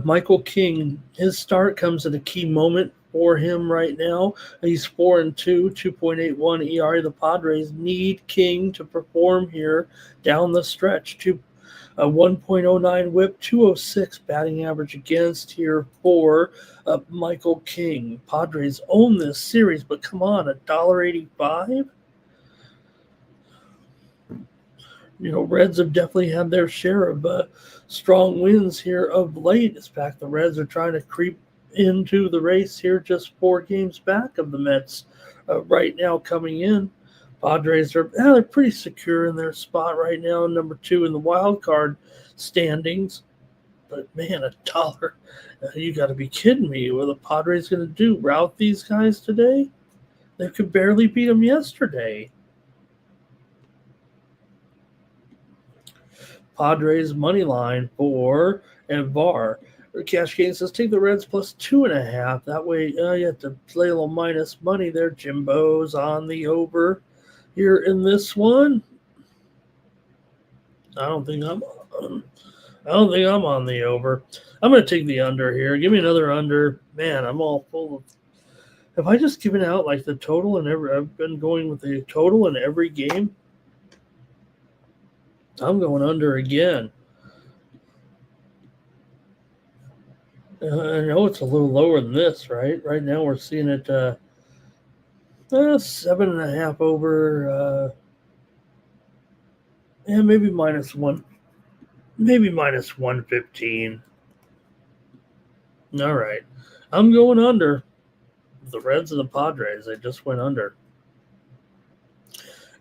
Michael King, his start comes at a key moment for him right now. He's 4-2, 2.81 ERA. The Padres need King to perform here down the stretch. 1.09 WHIP, 206 batting average against here for Michael King. Padres own this series, but come on, $1.85? Reds have definitely had their share of strong wins here of late. In fact, the Reds are trying to creep into the race here, just 4 games back of the Mets right now coming in. Padres they're pretty secure in their spot right now, number 2 in the wild card standings. But man, $1. You got to be kidding me. What are the Padres going to do? Rout these guys today? They could barely beat them yesterday. Padres money line for VAR. Cash Game says take the Reds plus 2.5. That way you have to play a little minus money there. Jimbo's on the over here in this one. I don't think I'm on the over. I'm going to take the under here. Give me another under. Man, I'm all full of. Have I just given out like the total in every? I've been going with the total in every game. I'm going under again. I know it's a little lower than this, right? Right now we're seeing it 7.5 over. Maybe -1. Maybe -115. All right. I'm going under. The Reds and the Padres, they just went under.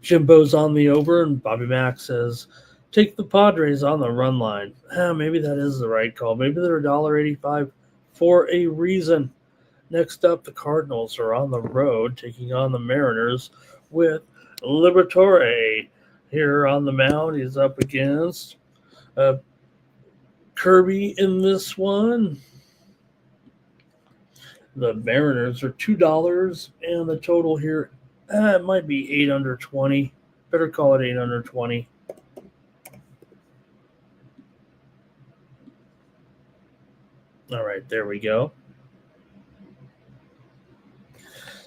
Jimbo's on the over, and Bobby Mack says, take the Padres on the run line. Maybe that is the right call. Maybe they're $1.85 for a reason. Next up, the Cardinals are on the road taking on the Mariners with Liberatore here on the mound. He's up against Kirby in this one. The Mariners are $2, and the total here it might be 8 under 20. Better call it 8 under 20. All right, there we go.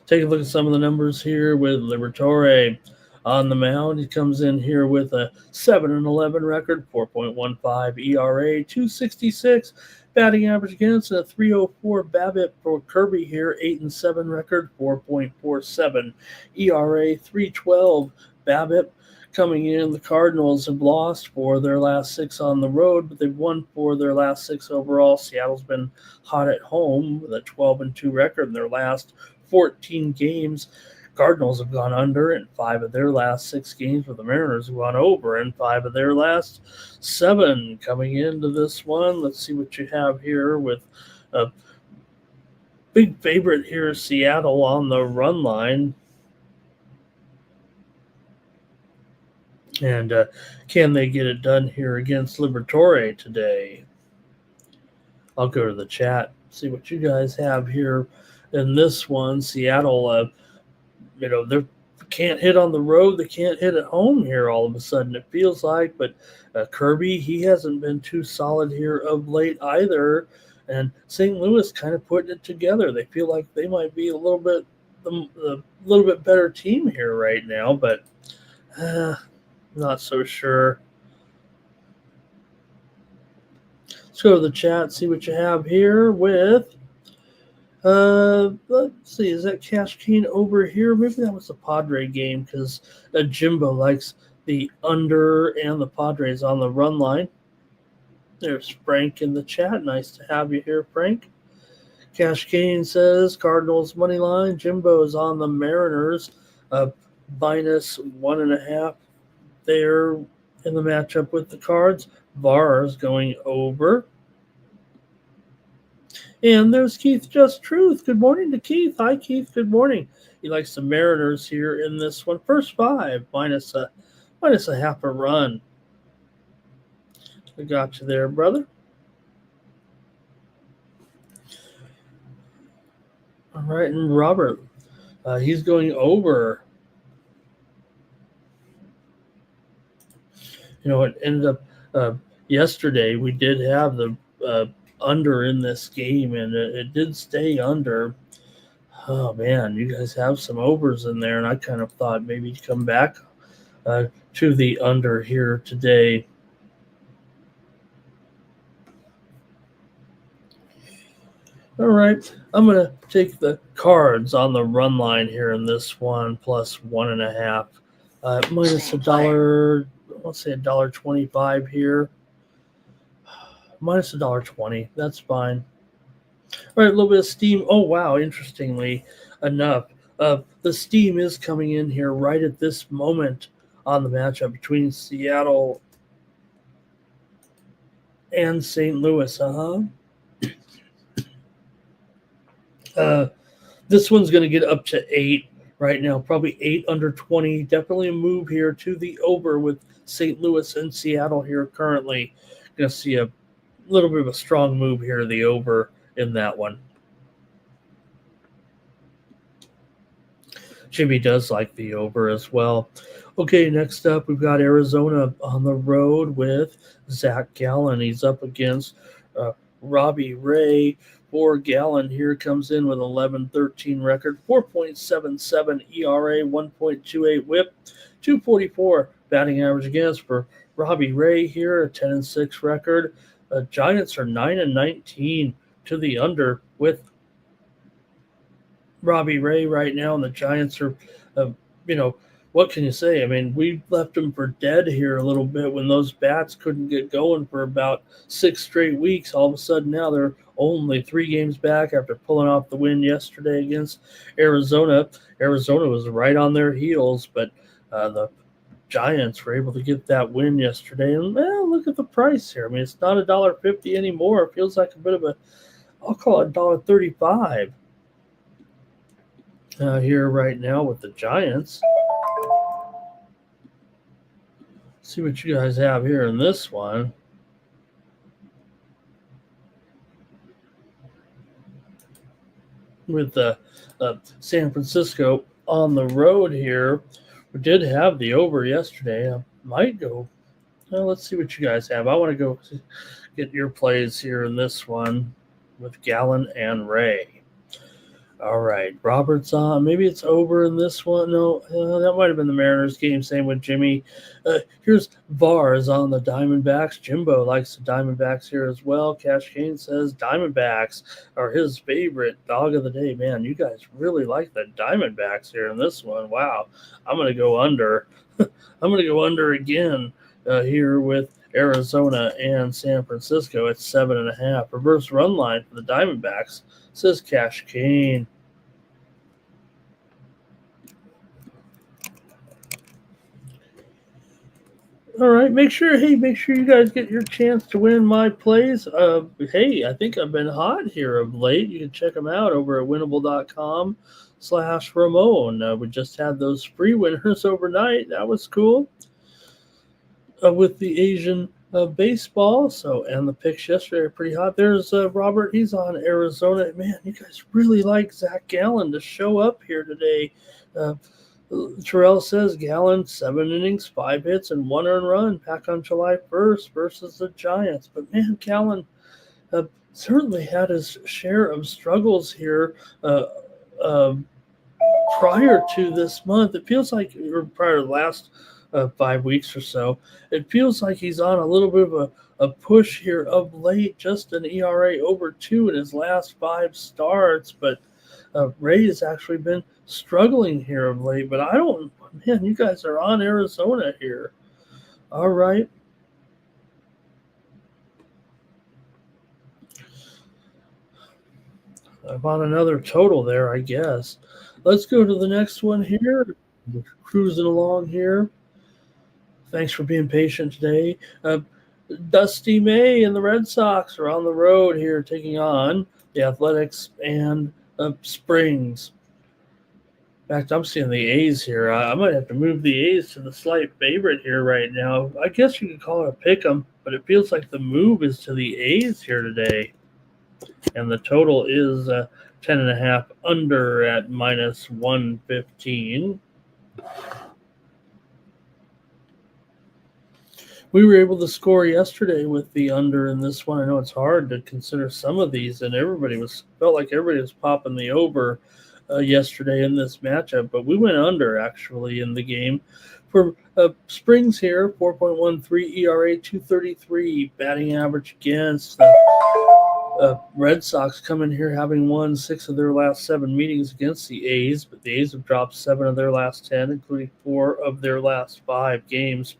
Take a look at some of the numbers here with Liberatore on the mound. He comes in here with a 7-11 record, 4.15 ERA, 266 batting average against, and a 3.04 BABIP for Kirby here. 8-7 record, 4.47 ERA, 3.12 BABIP. Coming in, the Cardinals have lost 4 of their last 6 on the road, but they've won 4 of their last 6 overall. Seattle's been hot at home with a 12-2 record in their last 14 games. Cardinals have gone under in 5 of their last 6 games, but the Mariners have gone over in 5 of their last 7. Coming into this one, let's see what you have here with a big favorite here, Seattle on the run line. And can they get it done here against Liberatore today? I'll go to the chat, see what you guys have here in this one. Seattle, they can't hit on the road. They can't hit at home here all of a sudden, it feels like. But Kirby, he hasn't been too solid here of late either. And St. Louis kind of putting it together. They feel like they might be a little bit better team here right now, but not so sure. Let's go to the chat, see what you have here with, let's see, is that Cash Keen over here? Maybe that was the Padre game because Jimbo likes the under and the Padres on the run line. There's Frank in the chat. Nice to have you here, Frank. Cash Kane says Cardinals money line. Jimbo's on the Mariners, minus 1.5 there in the matchup with the Cards. Vars going over. And there's Keith Just Truth. Good morning to Keith. Hi, Keith. Good morning. He likes the Mariners here in this one. First 5, minus a half a run. I got you there, brother. All right, and Robert, he's going over. You know, it ended up yesterday. We did have the under in this game, and it did stay under. Oh man, you guys have some overs in there, and I kind of thought maybe you'd come back to the under here today. All right, I'm going to take the Cards on the run line here in this one, plus 1.5, minus $1. Let's say $1.25 here, minus $1.20. That's fine. All right, a little bit of steam. Oh wow! Interestingly enough, the steam is coming in here right at this moment on the matchup between Seattle and St. Louis. This one's going to get up to 8 right now, probably 8 under 20. Definitely a move here to the over with St. Louis and Seattle here currently. Going to see a little bit of a strong move here, the over in that one. Jimmy does like the over as well. Okay, next up, we've got Arizona on the road with Zach Gallen. He's up against Robbie Ray. For Gallen here comes in with 11-13 record, 4.77 ERA, 1.28 whip, 244 batting average against. For Robbie Ray here, a 10-6 record. Giants are 9-19 to the under with Robbie Ray right now, and the Giants are, what can you say? I mean, we left them for dead here a little bit when those bats couldn't get going for about 6 straight weeks. All of a sudden now they're only 3 games back after pulling off the win yesterday against Arizona. Arizona was right on their heels, but the Giants were able to get that win yesterday. And look at the price here. I mean, it's not $1.50 anymore. It feels like a bit of I'll call it $1.35 here right now with the Giants. See what you guys have here in this one. With San Francisco on the road here. We did have the over yesterday. I might go. Well, let's see what you guys have. I want to go get your plays here in this one with Gallen and Ray. All right, Robert's on. Maybe it's over in this one. No, that might have been the Mariners game. Same with Jimmy. Here's Vars on the Diamondbacks. Jimbo likes the Diamondbacks here as well. Cash Kane says Diamondbacks are his favorite dog of the day. Man, you guys really like the Diamondbacks here in this one. Wow, I'm going to go under. I'm going to go under again here with Arizona and San Francisco at 7.5. Reverse run line for the Diamondbacks, says Cash Kane. All right, make sure you guys get your chance to win my plays. Hey, I think I've been hot here of late. You can check them out over at winnable.com/Ramon. We just had those free winners overnight. That was cool. With the Asian baseball, and the picks yesterday are pretty hot. There's Robert. He's on Arizona. Man, you guys really like Zach Gallen to show up here today. Terrell says Gallen, 7 innings, 5 hits, and 1 earned run back on July 1st versus the Giants. But man, Gallen certainly had his share of struggles here prior to this month. It feels like, or prior to the last 5 weeks or so, it feels like he's on a little bit of a push here of late, just an ERA over 2 in his last 5 starts. But Ray has actually been struggling here of late. But man, you guys are on Arizona here. All right. About another total there, I guess. Let's go to the next one here. We're cruising along here. Thanks for being patient today. Dusty May and the Red Sox are on the road here taking on the Athletics and Springs. In fact, I'm seeing the A's here. I might have to move the A's to the slight favorite here right now. I guess you could call it a pick 'em, but it feels like the move is to the A's here today. And the total is 10.5 under at minus 115. We were able to score yesterday with the under in this one. I know it's hard to consider some of these, and felt like everybody was popping the over yesterday in this matchup, but we went under actually in the game. For Springs here, 4.13 ERA, 233 batting average against. Red Sox come in here having won 6 of their last 7 meetings against the A's, but the A's have dropped 7 of their last 10, including 4 of their last 5 games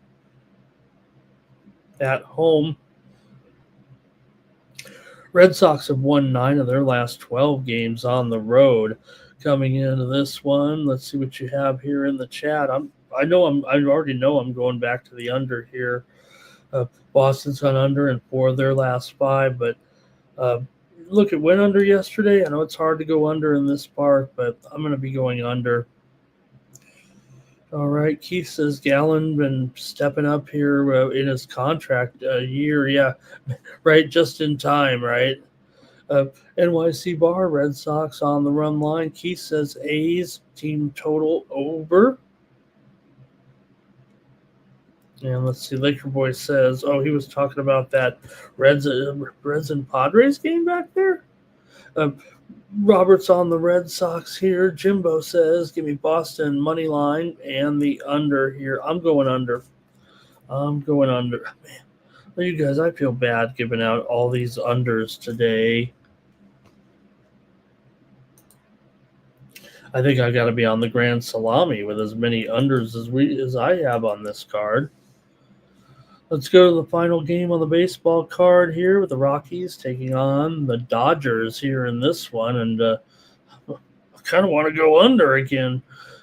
at home. Red Sox have won 9 of their last 12 games on the road. Coming into this one, let's see what you have here in the chat. I already know I'm going back to the under here. Boston's gone under in 4 of their last 5, but look, it went under yesterday. I know it's hard to go under in this park, but I'm going to be going under. All right, Keith says Gallen been stepping up here in his contract year. Yeah, right, just in time, right? NYC Bar, Red Sox on the run line. Keith says A's team total over. And let's see, Laker Boy says, he was talking about that Reds and Padres game back there. Robert's on the Red Sox here. Jimbo says, give me Boston money line and the under here. I'm going under. Man, you guys, I feel bad giving out all these unders today. I think I got to be on the Grand Salami with as many unders as I have on this card. Let's go to the final game on the baseball card here with the Rockies taking on the Dodgers here in this one. And I kind of want to go under again.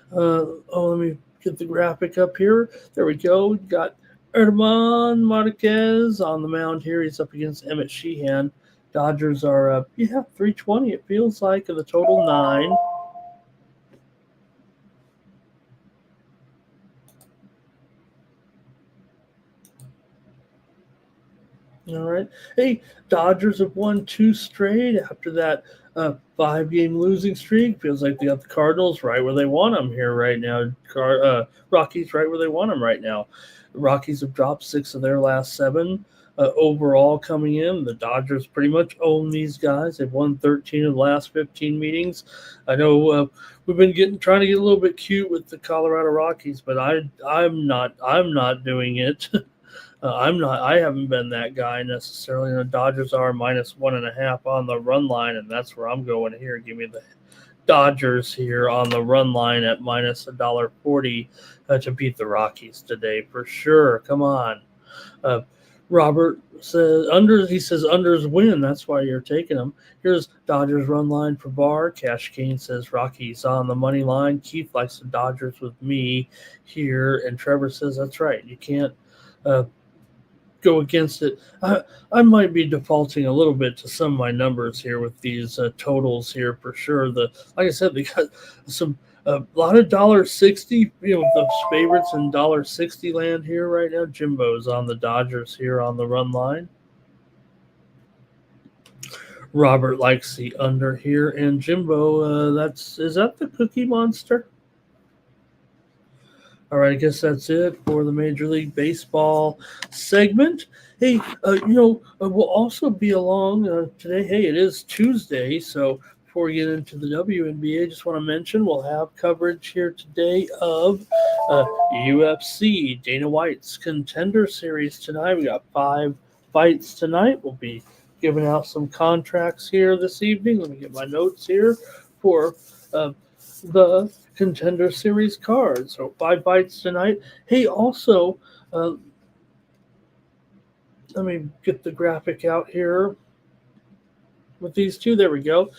Let me get the graphic up here. There we go. We've got Herman Marquez on the mound here. He's up against Emmett Sheehan. Dodgers are, 320 it feels like, and the total 9. All right. Hey, Dodgers have won 2 straight after that 5-game losing streak. Feels like they got the Cardinals right where they want them here right now. Rockies right where they want them right now. The Rockies have dropped 6 of their last 7 overall coming in. The Dodgers pretty much own these guys. They've won 13 of the last 15 meetings. I know we've been trying to get a little bit cute with the Colorado Rockies, but I'm not doing it. I haven't been that guy necessarily. The Dodgers are minus 1.5 on the run line, and that's where I'm going here. Give me the Dodgers here on the run line at minus $1.40 to beat the Rockies today for sure. Come on. Robert says unders. He says unders win. That's why you're taking them. Here's Dodgers run line for Bar. Cash Kane says Rockies on the money line. Keith likes the Dodgers with me here, and Trevor says that's right. You can't go against it. I might be defaulting a little bit to some of my numbers here with these totals here for sure. Like I said, they got a lot of $1.60. The favorites in $1.60 land here right now. Jimbo's on the Dodgers here on the run line. Robert likes the under here, and Jimbo. Is that the Cookie Monster? All right, I guess that's it for the Major League Baseball segment. Hey, we'll also be along today. Hey, it is Tuesday, so before we get into the WNBA, just want to mention we'll have coverage here today of UFC, Dana White's Contender Series tonight. We got 5 fights tonight. We'll be giving out some contracts here this evening. Let me get my notes here for the Contender Series card. So 5 fights tonight. Hey, also, let me get the graphic out here. with these two. There we go.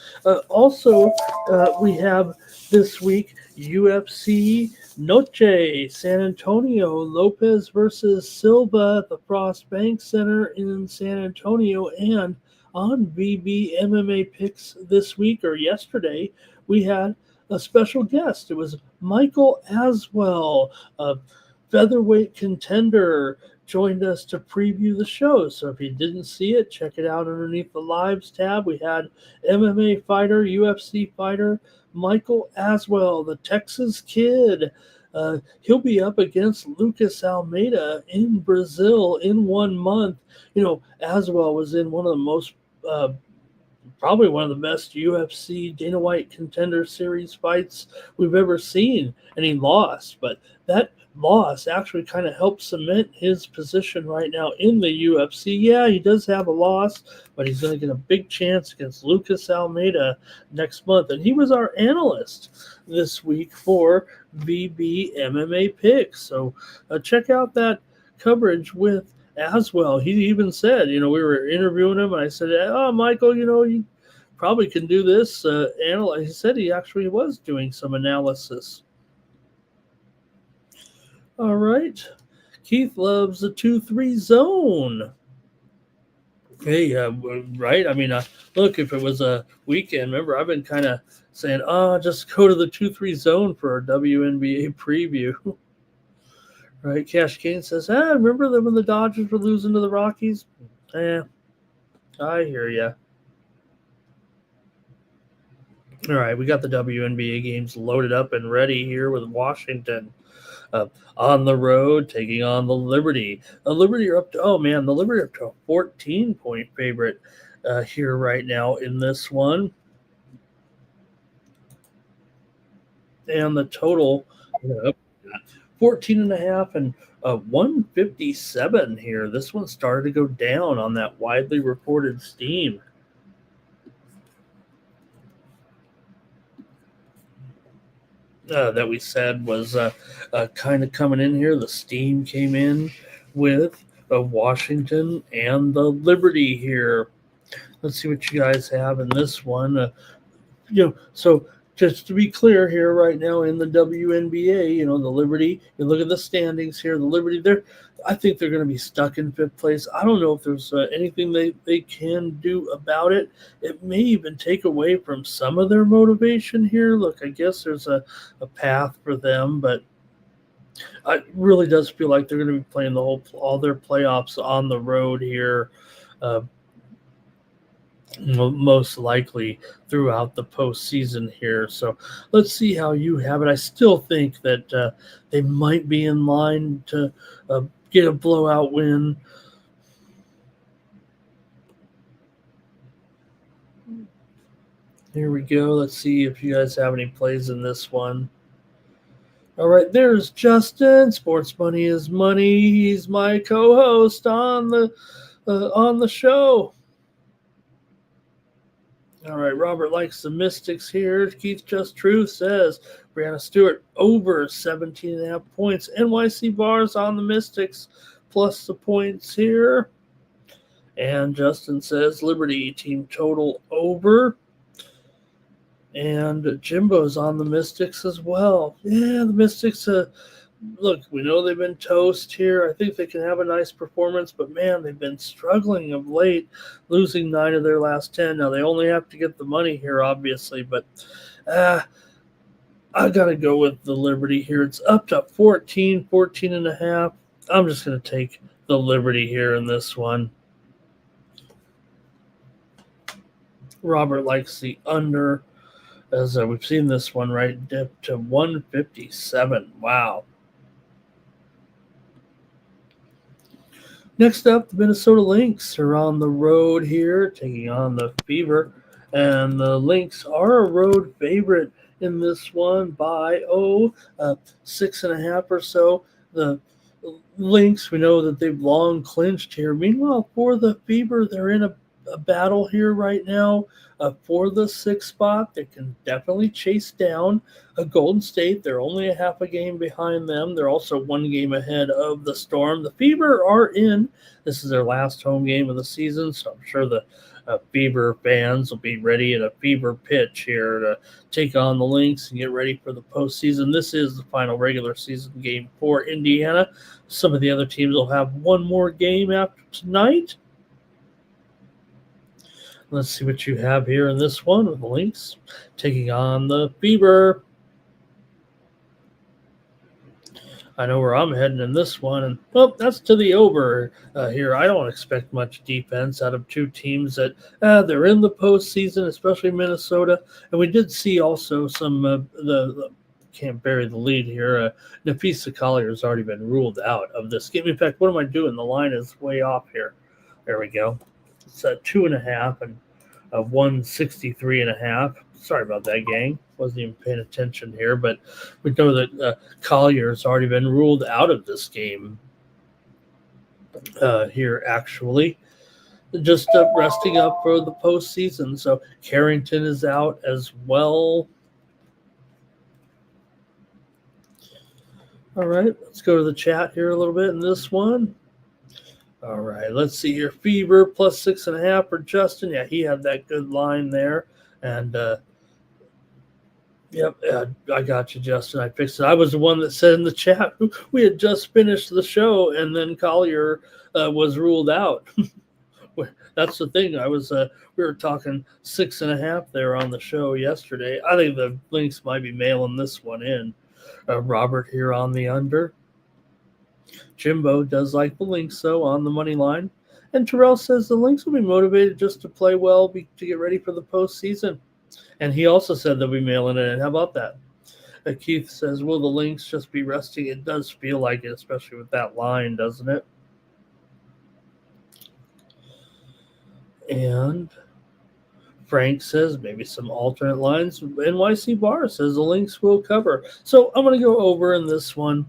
Also, we have this week UFC Noche, San Antonio, Lopez versus Silva at the Frost Bank Center in San Antonio. And on VB MMA Picks this week or yesterday, we had a special guest. It was Michael Aswell, a featherweight contender, joined us to preview the show. So if you didn't see it, check it out underneath the Lives tab. We had MMA fighter, UFC fighter, Michael Aswell, the Texas Kid. He'll be up against Lucas Almeida in Brazil in 1 month. You know, Aswell was in one of the most probably one of the best UFC Dana White Contender Series fights we've ever seen, and he lost. But that loss actually kind of helped cement his position right now in the UFC. Yeah, he does have a loss, but he's going to get a big chance against Lucas Almeida next month. And he was our analyst this week for VB MMA Picks. So check out that coverage with Aswell. He even said, we were interviewing him, and I said, "Oh, Michael, you probably can do this." Analyze. He said he actually was doing some analysis. All right. Keith loves the 2-3 zone. Hey, right? I mean, look, if it was a weekend, remember, I've been kind of saying, just go to the 2-3 zone for our WNBA preview. Right? Cash Kane says, remember that when the Dodgers were losing to the Rockies? I hear ya. All right, we got the WNBA games loaded up and ready here with Washington on the road taking on the Liberty. The Liberty are up to, the Liberty are up to a 14-point favorite here right now in this one. And the total, 14.5 and 157 here. This one started to go down on that widely reported steam. That we said was kind of coming in here. The steam came in with Washington and the Liberty here. Let's see what you guys have in this one. So just to be clear here right now in the WNBA, the Liberty, you look at the standings here, the Liberty, I think they're going to be stuck in 5th place. I don't know if there's anything they can do about it. It may even take away from some of their motivation here. Look, I guess there's a path for them, but it really does feel like they're going to be playing all their playoffs on the road here, most likely throughout the postseason here. So let's see how you have it. I still think that they might be in line to get a blowout win. Here we go. Let's see if you guys have any plays in this one. All right, there's Justin. Sports Money is Money. He's my co-host on the show. All right, Robert likes the Mystics here. Keith Just Truth says Brianna Stewart over 17.5 points. NYC Bars on the Mystics plus the points here. And Justin says Liberty team total over. And Jimbo's on the Mystics as well. Yeah, the Mystics, look, we know they've been toast here. I think they can have a nice performance, but man, they've been struggling of late, losing 9 of their last 10. Now, they only have to get the money here, obviously, but I got to go with the Liberty here. It's up to 14.5. I'm just going to take the Liberty here in this one. Robert likes the under, as we've seen this one, right, dip to 157. Wow. Next up, the Minnesota Lynx are on the road here, taking on the Fever. And the Lynx are a road favorite in this one by, 6.5 or so. The Lynx, we know that they've long clinched here. Meanwhile, for the Fever, they're in a battle here right now for the 6th spot. They can definitely chase down a Golden State. They're only a half a game behind them. They're also 1 game ahead of the Storm. The Fever are in. This is their last home game of the season, so I'm sure the Fever fans will be ready at a fever pitch here to take on the Lynx and get ready for the postseason. This is the final regular season game for Indiana. Some of the other teams will have one more game after tonight. Let's see what you have here in this one with the Lynx taking on the Fever. I know where I'm heading in this one, and well, that's to the over here. I don't expect much defense out of two teams that they're in the postseason, especially Minnesota. And we did see also some the can't bury the lead here. Nafisa Collier has already been ruled out of this game. In fact, what am I doing? The line is way off here. There we go. It's 2.5 and 163.5. Sorry about that, gang. Wasn't even paying attention here, but we know that Collier's already been ruled out of this game here, actually. Just resting up for the postseason. So Carrington is out as well. All right, let's go to the chat here a little bit in this one. All right, let's see here. Fever plus 6.5 for Justin. Yeah, he had that good line there. And yep, I got you, Justin. I fixed it. I was the one that said in the chat we had just finished the show, and then Collier was ruled out. That's the thing. We were talking 6.5 there on the show yesterday. I think the Lynx might be mailing this one in. Robert here on the under. Jimbo does like the Lynx, though, on the money line. And Terrell says the Lynx will be motivated just to play well to get ready for the postseason. And he also said they'll be mailing it in. How about that? Keith says, will the Lynx just be resting? It does feel like it, especially with that line, doesn't it? And Frank says maybe some alternate lines. NYC Bar says the Lynx will cover. So I'm going to go over in this one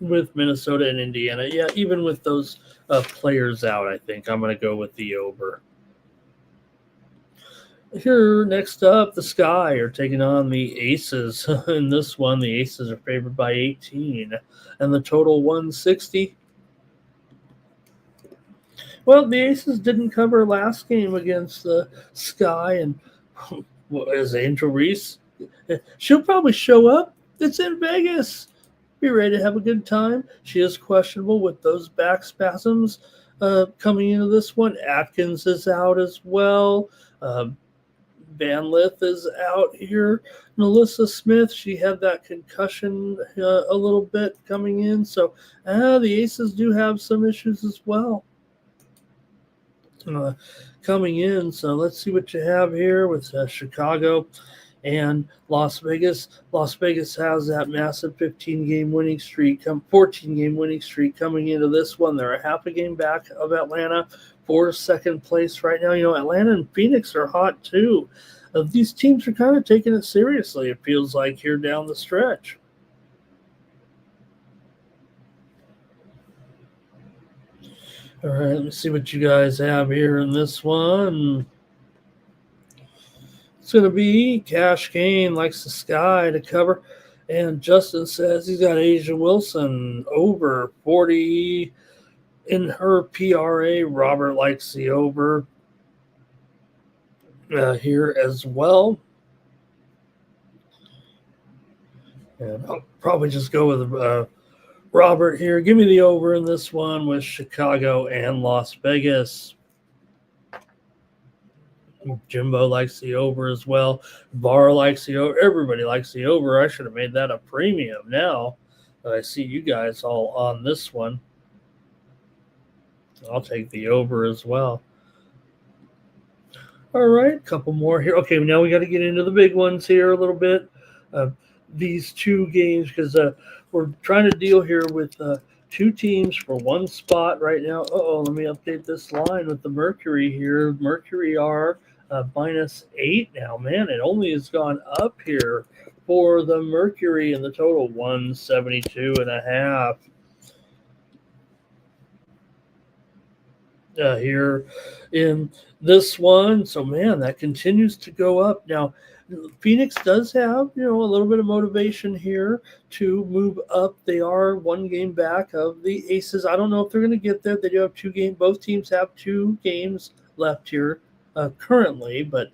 with Minnesota and Indiana. Yeah, even with those players out, I think I'm going to go with the over. Here, next up, the Sky are taking on the Aces. In this one, the Aces are favored by 18, and the total 160. Well, the Aces didn't cover last game against the Sky, and what is Angel Reese? She'll probably show up. It's in Vegas. Be ready to have a good time. She is questionable with those back spasms coming into this one. Atkins is out as well. Van Lith is out here. Melissa Smith, she had that concussion a little bit coming in. So the Aces do have some issues as well coming in. So let's see what you have here with Chicago and Las Vegas. Las Vegas has that massive 14-game winning streak coming into this one. They're a half a game back of Atlanta for second place right now. You know, Atlanta and Phoenix are hot too. These teams are kind of taking it seriously, it feels like, here down the stretch. All right, let me see what you guys have here in this one. It's going to be Cash Kane likes the Sky to cover. And Justin says he's got Asia Wilson over 40 in her PRA. Robert likes the over here as well. And I'll probably just go with Robert here. Give me the over in this one with Chicago and Las Vegas. Jimbo likes the over as well. Bar likes the over. Everybody likes the over. I should have made that a premium now. I see you guys all on this one. I'll take the over as well. All right, a couple more here. Okay, now we got to get into the big ones here a little bit. These two games, because we're trying to deal here with two teams for one spot right now. Let me update this line with the Mercury here. Mercury are -8 now. Man, it only has gone up here for the Mercury in the total 172.5. Here in this one. So, man, that continues to go up. Now, Phoenix does have, a little bit of motivation here to move up. They are one game back of the Aces. I don't know if they're going to get there. They do have 2 games. Both teams have 2 games left here currently, but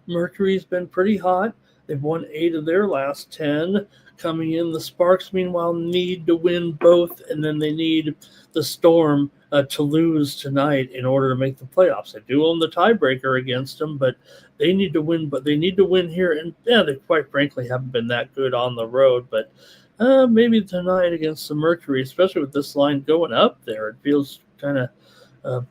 Mercury's been pretty hot. They've won 8 of their last 10 coming in. The Sparks, meanwhile, need to win both, and then they need the Storm to lose tonight in order to make the playoffs. They do own the tiebreaker against them, but they need to win. But they need to win here, and they quite frankly haven't been that good on the road. But maybe tonight against the Mercury, especially with this line going up there, it feels kind of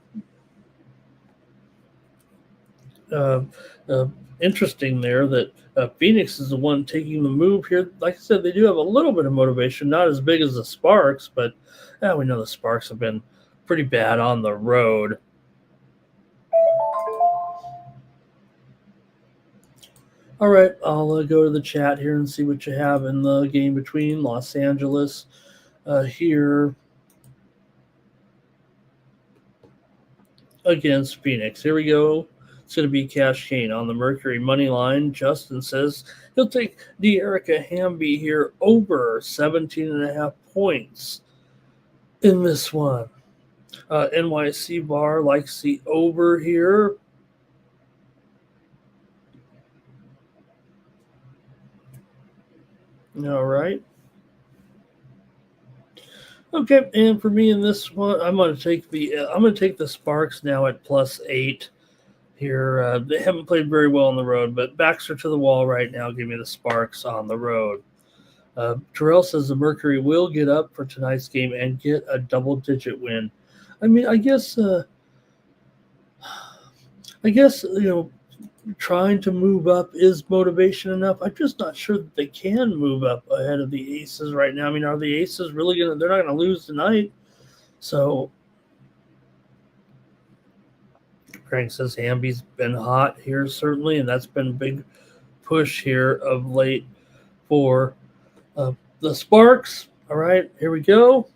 interesting there that Phoenix is the one taking the move here. Like I said, they do have a little bit of motivation, not as big as the Sparks, but we know the Sparks have been pretty bad on the road. All right, I'll go to the chat here and see what you have in the game between Los Angeles here against Phoenix. Here we go. It's going to be Cash Kane on the Mercury money line. Justin says he'll take De'Erica Hamby here over 17.5 points in this one. NYC Bar likes the over here. All right. Okay, and for me in this one, I'm going to take the Sparks now at +8 here. They haven't played very well on the road, but backs are to the wall right now. Give me the Sparks on the road. Terrell says the Mercury will get up for tonight's game and get a double-digit win. I mean, I guess trying to move up is motivation enough. I'm just not sure that they can move up ahead of the Aces right now. I mean, are the Aces really going to – they're not going to lose tonight. So Craig says Hamby's been hot here certainly, and that's been a big push here of late for the Sparks. All right, here we go.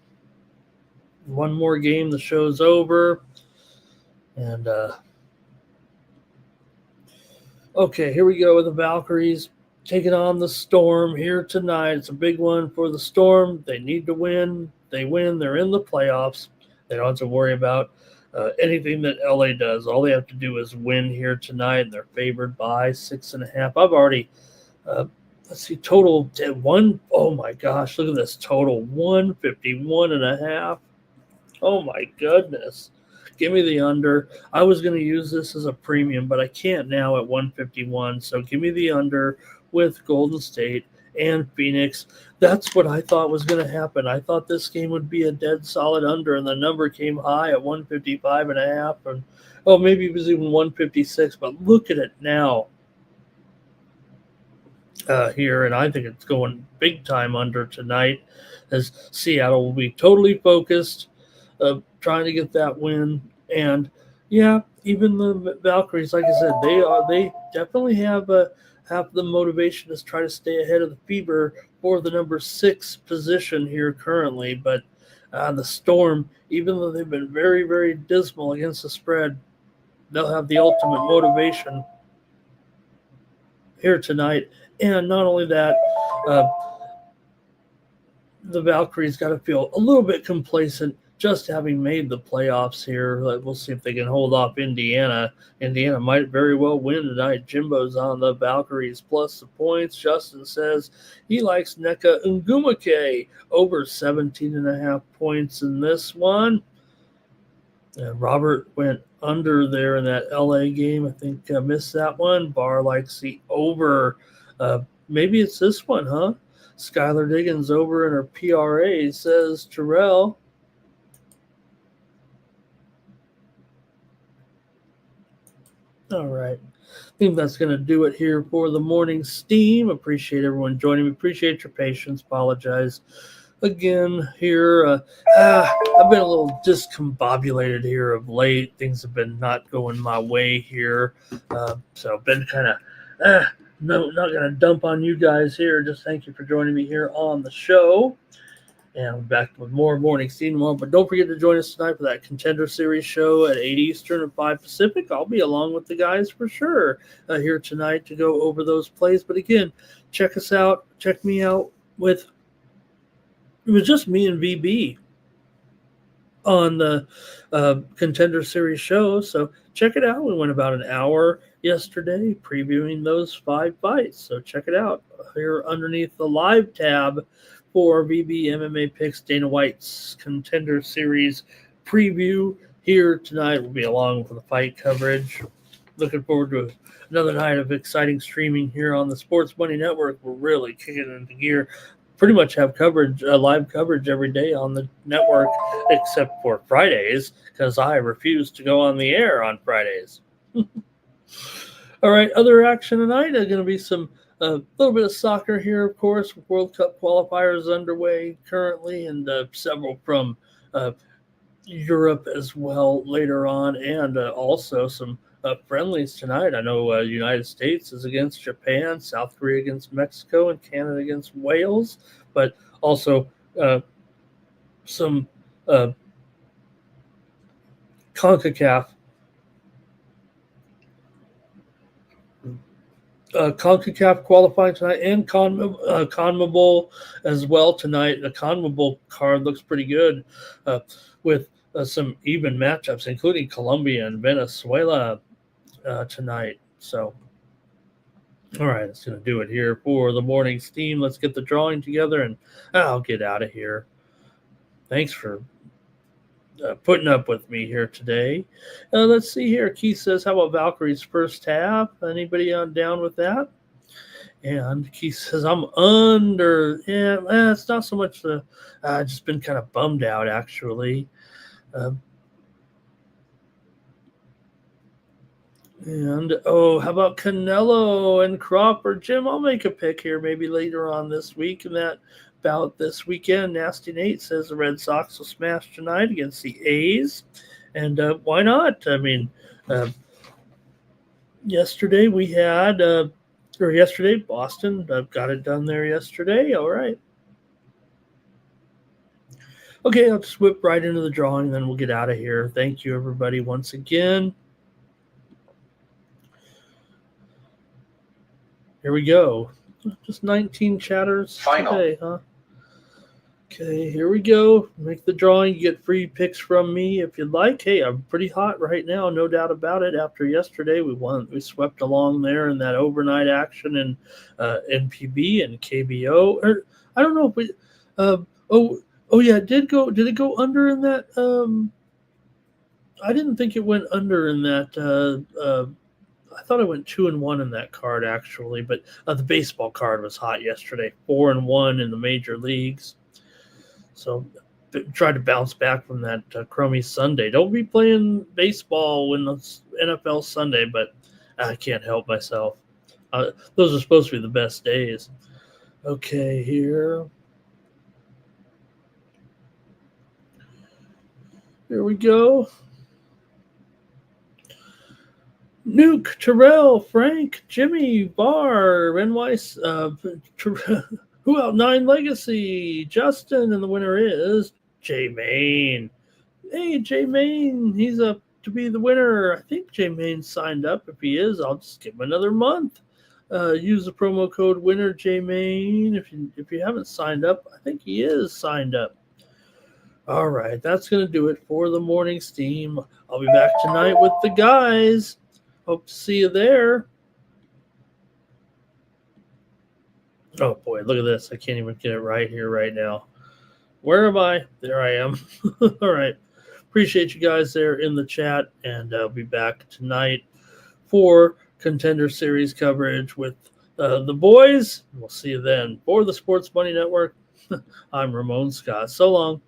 One more game, the show's over. And okay, here we go with the Valkyries taking on the Storm here tonight. It's a big one for the Storm. They need to win. They win. They're in the playoffs. They don't have to worry about anything that LA does. All they have to do is win here tonight, and they're favored by 6.5. I've already, let's see, total 1. Oh, my gosh, look at this total, 151.5. Oh, my goodness. Give me the under. I was going to use this as a premium, but I can't now at 151. So give me the under with Golden State and Phoenix. That's what I thought was going to happen. I thought this game would be a dead solid under, and the number came high at 155.5. And maybe it was even 156. But look at it now here, and I think it's going big time under tonight, as Seattle will be totally focused, trying to get that win. And even the Valkyries, like I said, they definitely have the motivation to try to stay ahead of the Fever for the number 6 position here currently. But the Storm, even though they've been very, very dismal against the spread, they'll have the ultimate motivation here tonight. And not only that, the Valkyries got to feel a little bit complacent just having made the playoffs here. We'll see if they can hold off Indiana. Indiana might very well win tonight. Jimbo's on the Valkyries plus the points. Justin says he likes Nneka Ngumake over 17.5 points in this one. Robert went under there in that LA game. I think I missed that one. Barr likes the over. Maybe it's this one, huh? Skylar Diggins over in her PRA, says Terrell. All right. I think that's going to do it here for the morning steam. Appreciate everyone joining me. Appreciate your patience. Apologize again here. I've been a little discombobulated here of late. Things have been not going my way here. So I've been kind of not going to dump on you guys here. Just thank you for joining me here on the show. And I'm back with more Morning Steam tomorrow. But don't forget to join us tonight for that Contender Series show at 8 Eastern and 5 Pacific. I'll be along with the guys for sure here tonight to go over those plays. But again, check us out. Check me out with – it was just me and VB on the Contender Series show. So check it out. We went about an hour yesterday previewing those 5 fights. So check it out here underneath the live tab for VB MMA Picks, Dana White's Contender Series preview here tonight. We'll be along for the fight coverage. Looking forward to another night of exciting streaming here on the Sports Money Network. We're really kicking into gear. Pretty much have coverage, live coverage every day on the network, except for Fridays, because I refuse to go on the air on Fridays. All right, other action tonight. There's going to be some a little bit of soccer here, of course, with World Cup qualifiers underway currently, and several from Europe as well later on, and also some friendlies tonight. I know United States is against Japan, South Korea against Mexico, and Canada against Wales, but also some CONCACAF qualifying tonight, and CONMEBOL as well tonight. The CONMEBOL card looks pretty good with some even matchups, including Colombia and Venezuela tonight. So, all right, that's going to do it here for the morning steam. Let's get the drawing together, and I'll get out of here. Thanks for putting up with me here today. Let's see here. Keith says, how about Valkyrie's first half? Anybody on down with that? And Keith says, I'm under. Yeah, it's not so much I've just been kind of bummed out, actually. How about Canelo and Crawford? Jim, I'll make a pick here maybe later on this week and that bout this weekend. Nasty Nate says the Red Sox will smash tonight against the A's. And why not? I mean, yesterday we had, Boston got it done there yesterday. All right. Okay, I'll just whip right into the drawing, then we'll get out of here. Thank you, everybody, once again. Here we go. Just 19 chatters today, huh? Okay, here we go. Make the drawing. You get free picks from me if you'd like. Hey, I'm pretty hot right now, no doubt about it. After yesterday, we swept along there in that overnight action in NPB and KBO. Or I don't know if we. Oh yeah, did it go under in that? I didn't think it went under in that. I thought I went 2-1 in that card actually, but the baseball card was hot yesterday. 4-1 in the major leagues. So tried to bounce back from that crummy Sunday. Don't be playing baseball when it's NFL Sunday, but I can't help myself. Those are supposed to be the best days. Okay, here. Here we go. Nuke, Terrell, Frank, Jimmy, Barr, NY, Who Out 9 Legacy, Justin, and the winner is J Main. Hey, J Main, he's up to be the winner. I think J Main signed up. If he is, I'll just give him another month. Use the promo code winner J Main. If you haven't signed up, I think he is signed up. All right, that's going to do it for the morning steam. I'll be back tonight with the guys. Hope to see you there. Oh, boy, look at this. I can't even get it right here right now. Where am I? There I am. All right. Appreciate you guys there in the chat, and I'll be back tonight for Contender Series coverage with the boys. We'll see you then. For the Sports Money Network, I'm Ramon Scott. So long.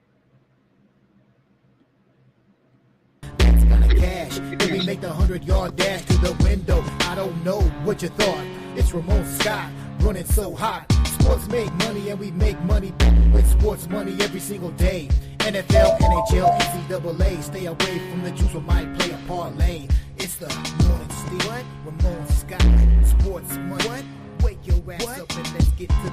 Cash. Then we make the 100-yard dash to the window. I don't know what you thought. It's Ramon Scott running so hot. Sports make money and we make money with sports money every single day. NFL, NHL, NCAA. Stay away from the juice, we might play a parlay. It's the morning steam. Ramon Scott. Sports money. Wake your ass up and let's get to the